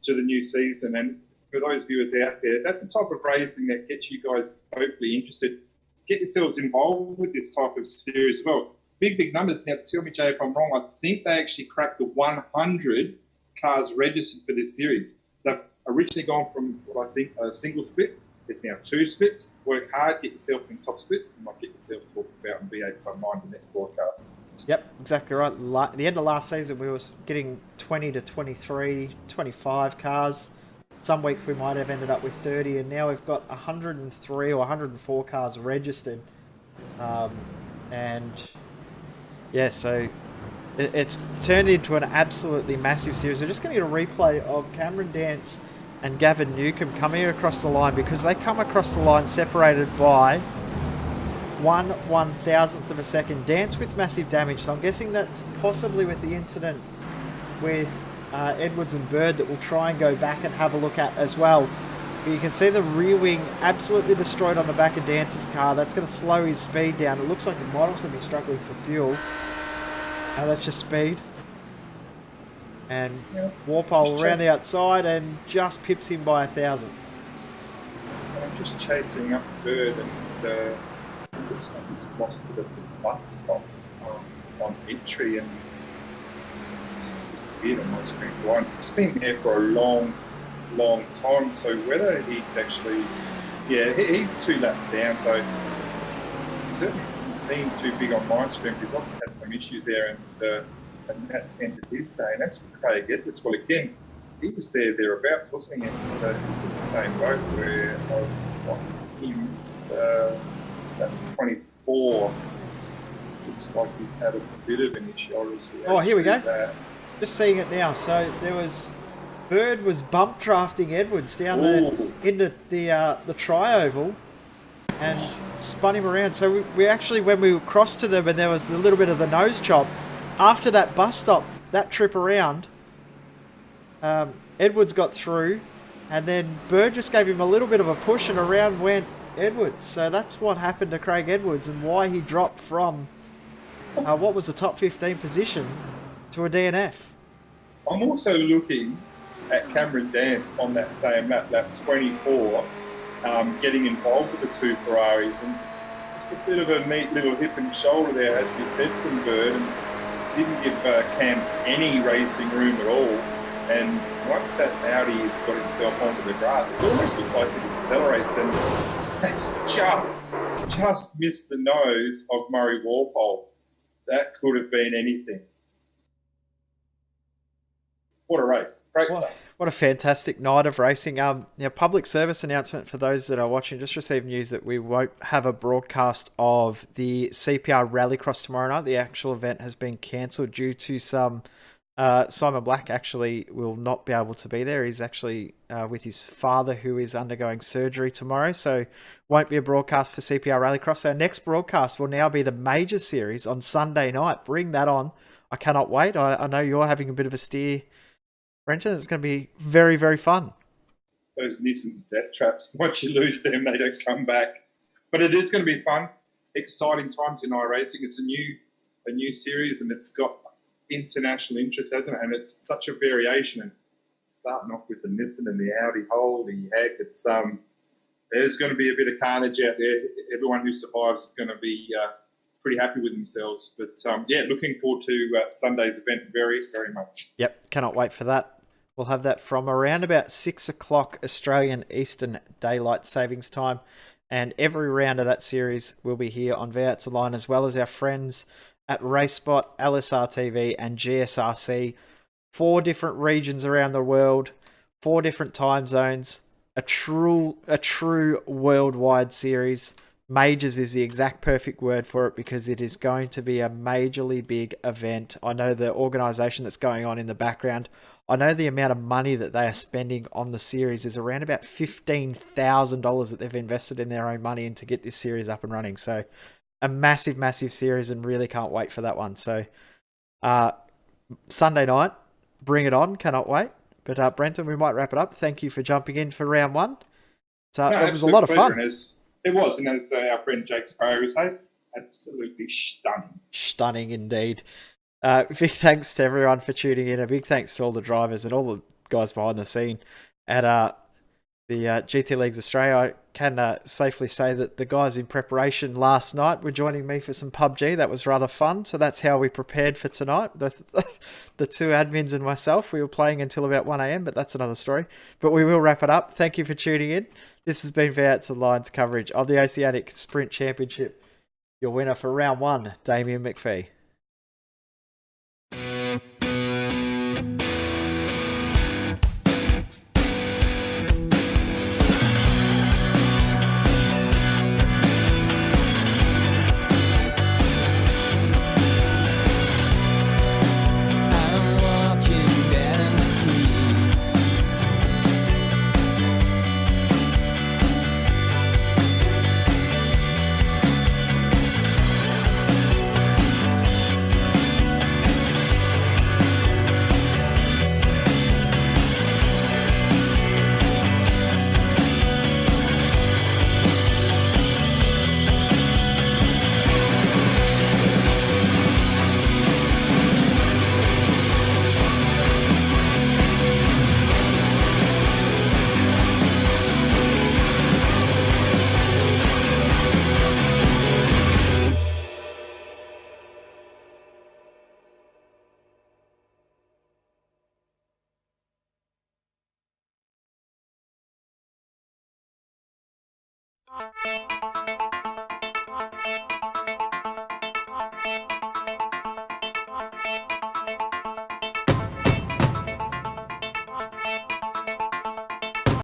to the new season. And for those viewers out there, that's the type of racing that gets you guys hopefully interested. Get yourselves involved with this type of series as well. Big numbers. Now, tell me, Jay, if I'm wrong. I think they actually cracked the 100 cars registered for this series. They've originally gone from what I think a single split. There's now 2 splits. Work hard, get yourself in top split. You might get yourself talked about in V8 Online the next broadcast. Yep, exactly right. At the end of last season, we were getting 20 to 23, 25 cars. Some weeks we might have ended up with 30, and now we've got 103 or 104 cars registered. And yeah, so it's turned into an absolutely massive series. We're just going to get a replay of Cameron Dance and Gavin Newcomb coming across the line, because they come across the line separated by 1/1000th of a second. Dance with massive damage, so I'm guessing that's possibly with the incident with Edwards and Bird that we'll try and go back and have a look at as well. But you can see the rear wing absolutely destroyed on the back of Dance's car. That's going to slow his speed down. It looks like he might also be struggling for fuel. That's just speed. And Warpole around the outside and just pips him by 1,000. I'm just chasing up Bird, and looks like he's lost it at the bus stop on entry, and it's just disappeared on my screen. It's been there for a long time, so whether he's actually, he's 2 laps down, so it certainly doesn't seem too big on my screen, because I've had some issues there, and that's ended his day, and that's for Craig Edwards. Well, again, he was thereabouts, wasn't he? And he's in the same boat where I lost him. It's at 24. Looks like he's had a bit of an issue. Oh, here we go. Just seeing it now. So Bird was bump drafting Edwards down into the tri-oval and spun him around. So we actually, when we crossed to them and there was a little bit of the nose chop, after that bus stop, that trip around, Edwards got through, and then Bird just gave him a little bit of a push, and around went Edwards. So that's what happened to Craig Edwards and why he dropped from what was the top 15 position to a DNF. I'm also looking at Cameron Dance on that same lap 24, getting involved with the 2 Ferraris, and just a bit of a neat little hip and shoulder there, as we said, from Bird, and didn't give Cam any racing room at all. And once that Audi has got himself onto the grass, it almost looks like it accelerates, and that's just missed the nose of Murray Warpole. That could have been anything. What a race. Great stuff. What a fantastic night of racing. Public service announcement for those that are watching. Just received news that we won't have a broadcast of the CPR Rallycross tomorrow night. The actual event has been cancelled due to some... Simon Black actually will not be able to be there. He's actually with his father, who is undergoing surgery tomorrow, so won't be a broadcast for CPR Rallycross. Our next broadcast will now be the Major Series on Sunday night. Bring that on. I cannot wait. I know you're having a bit of a steer, Brenton. It's going to be very, very fun. Those Nissans death traps, once you lose them, they don't come back. But it is going to be fun. Exciting times in iRacing. It's a new series, and it's got international interest, hasn't it? And it's such a variation. And starting off with the Nissan and the Audi, holy heck, it's there's going to be a bit of carnage out there. Everyone who survives is going to be pretty happy with themselves. But yeah, looking forward to Sunday's event very, very much. Yep, cannot wait for that. We'll have that from around about 6 o'clock Australian Eastern Daylight Savings Time. And every round of that series will be here on V8 to Line, as well as our friends at RaceSpot, LSR TV, and GSRC. 4 different regions around the world, 4 different time zones, a true worldwide series. Majors is the exact perfect word for it because it is going to be a majorly big event. I know the organisation that's going on in the background. I know the amount of money that they are spending on the series is around about $15,000 that they've invested in their own money to get this series up and running. So a massive, massive series, and really can't wait for that one. So Sunday night, bring it on. Cannot wait. But Brenton, we might wrap it up. Thank you for jumping in for round 1. So it was a lot of fun. It was, and as our friend Jake Sparrow would say, absolutely stunning. Stunning indeed. Big thanks to everyone for tuning in. A big thanks to all the drivers and all the guys behind the scene at the GT Leagues Australia. I can safely say that the guys in preparation last night were joining me for some PUBG. That was rather fun. So that's how we prepared for tonight. The 2 admins and myself, we were playing until about 1 a.m, but that's another story. But we will wrap it up. Thank you for tuning in. This has been V8 to Line's coverage of the Oceanic Sprint Championship. Your winner for round 1, Damien McPhee.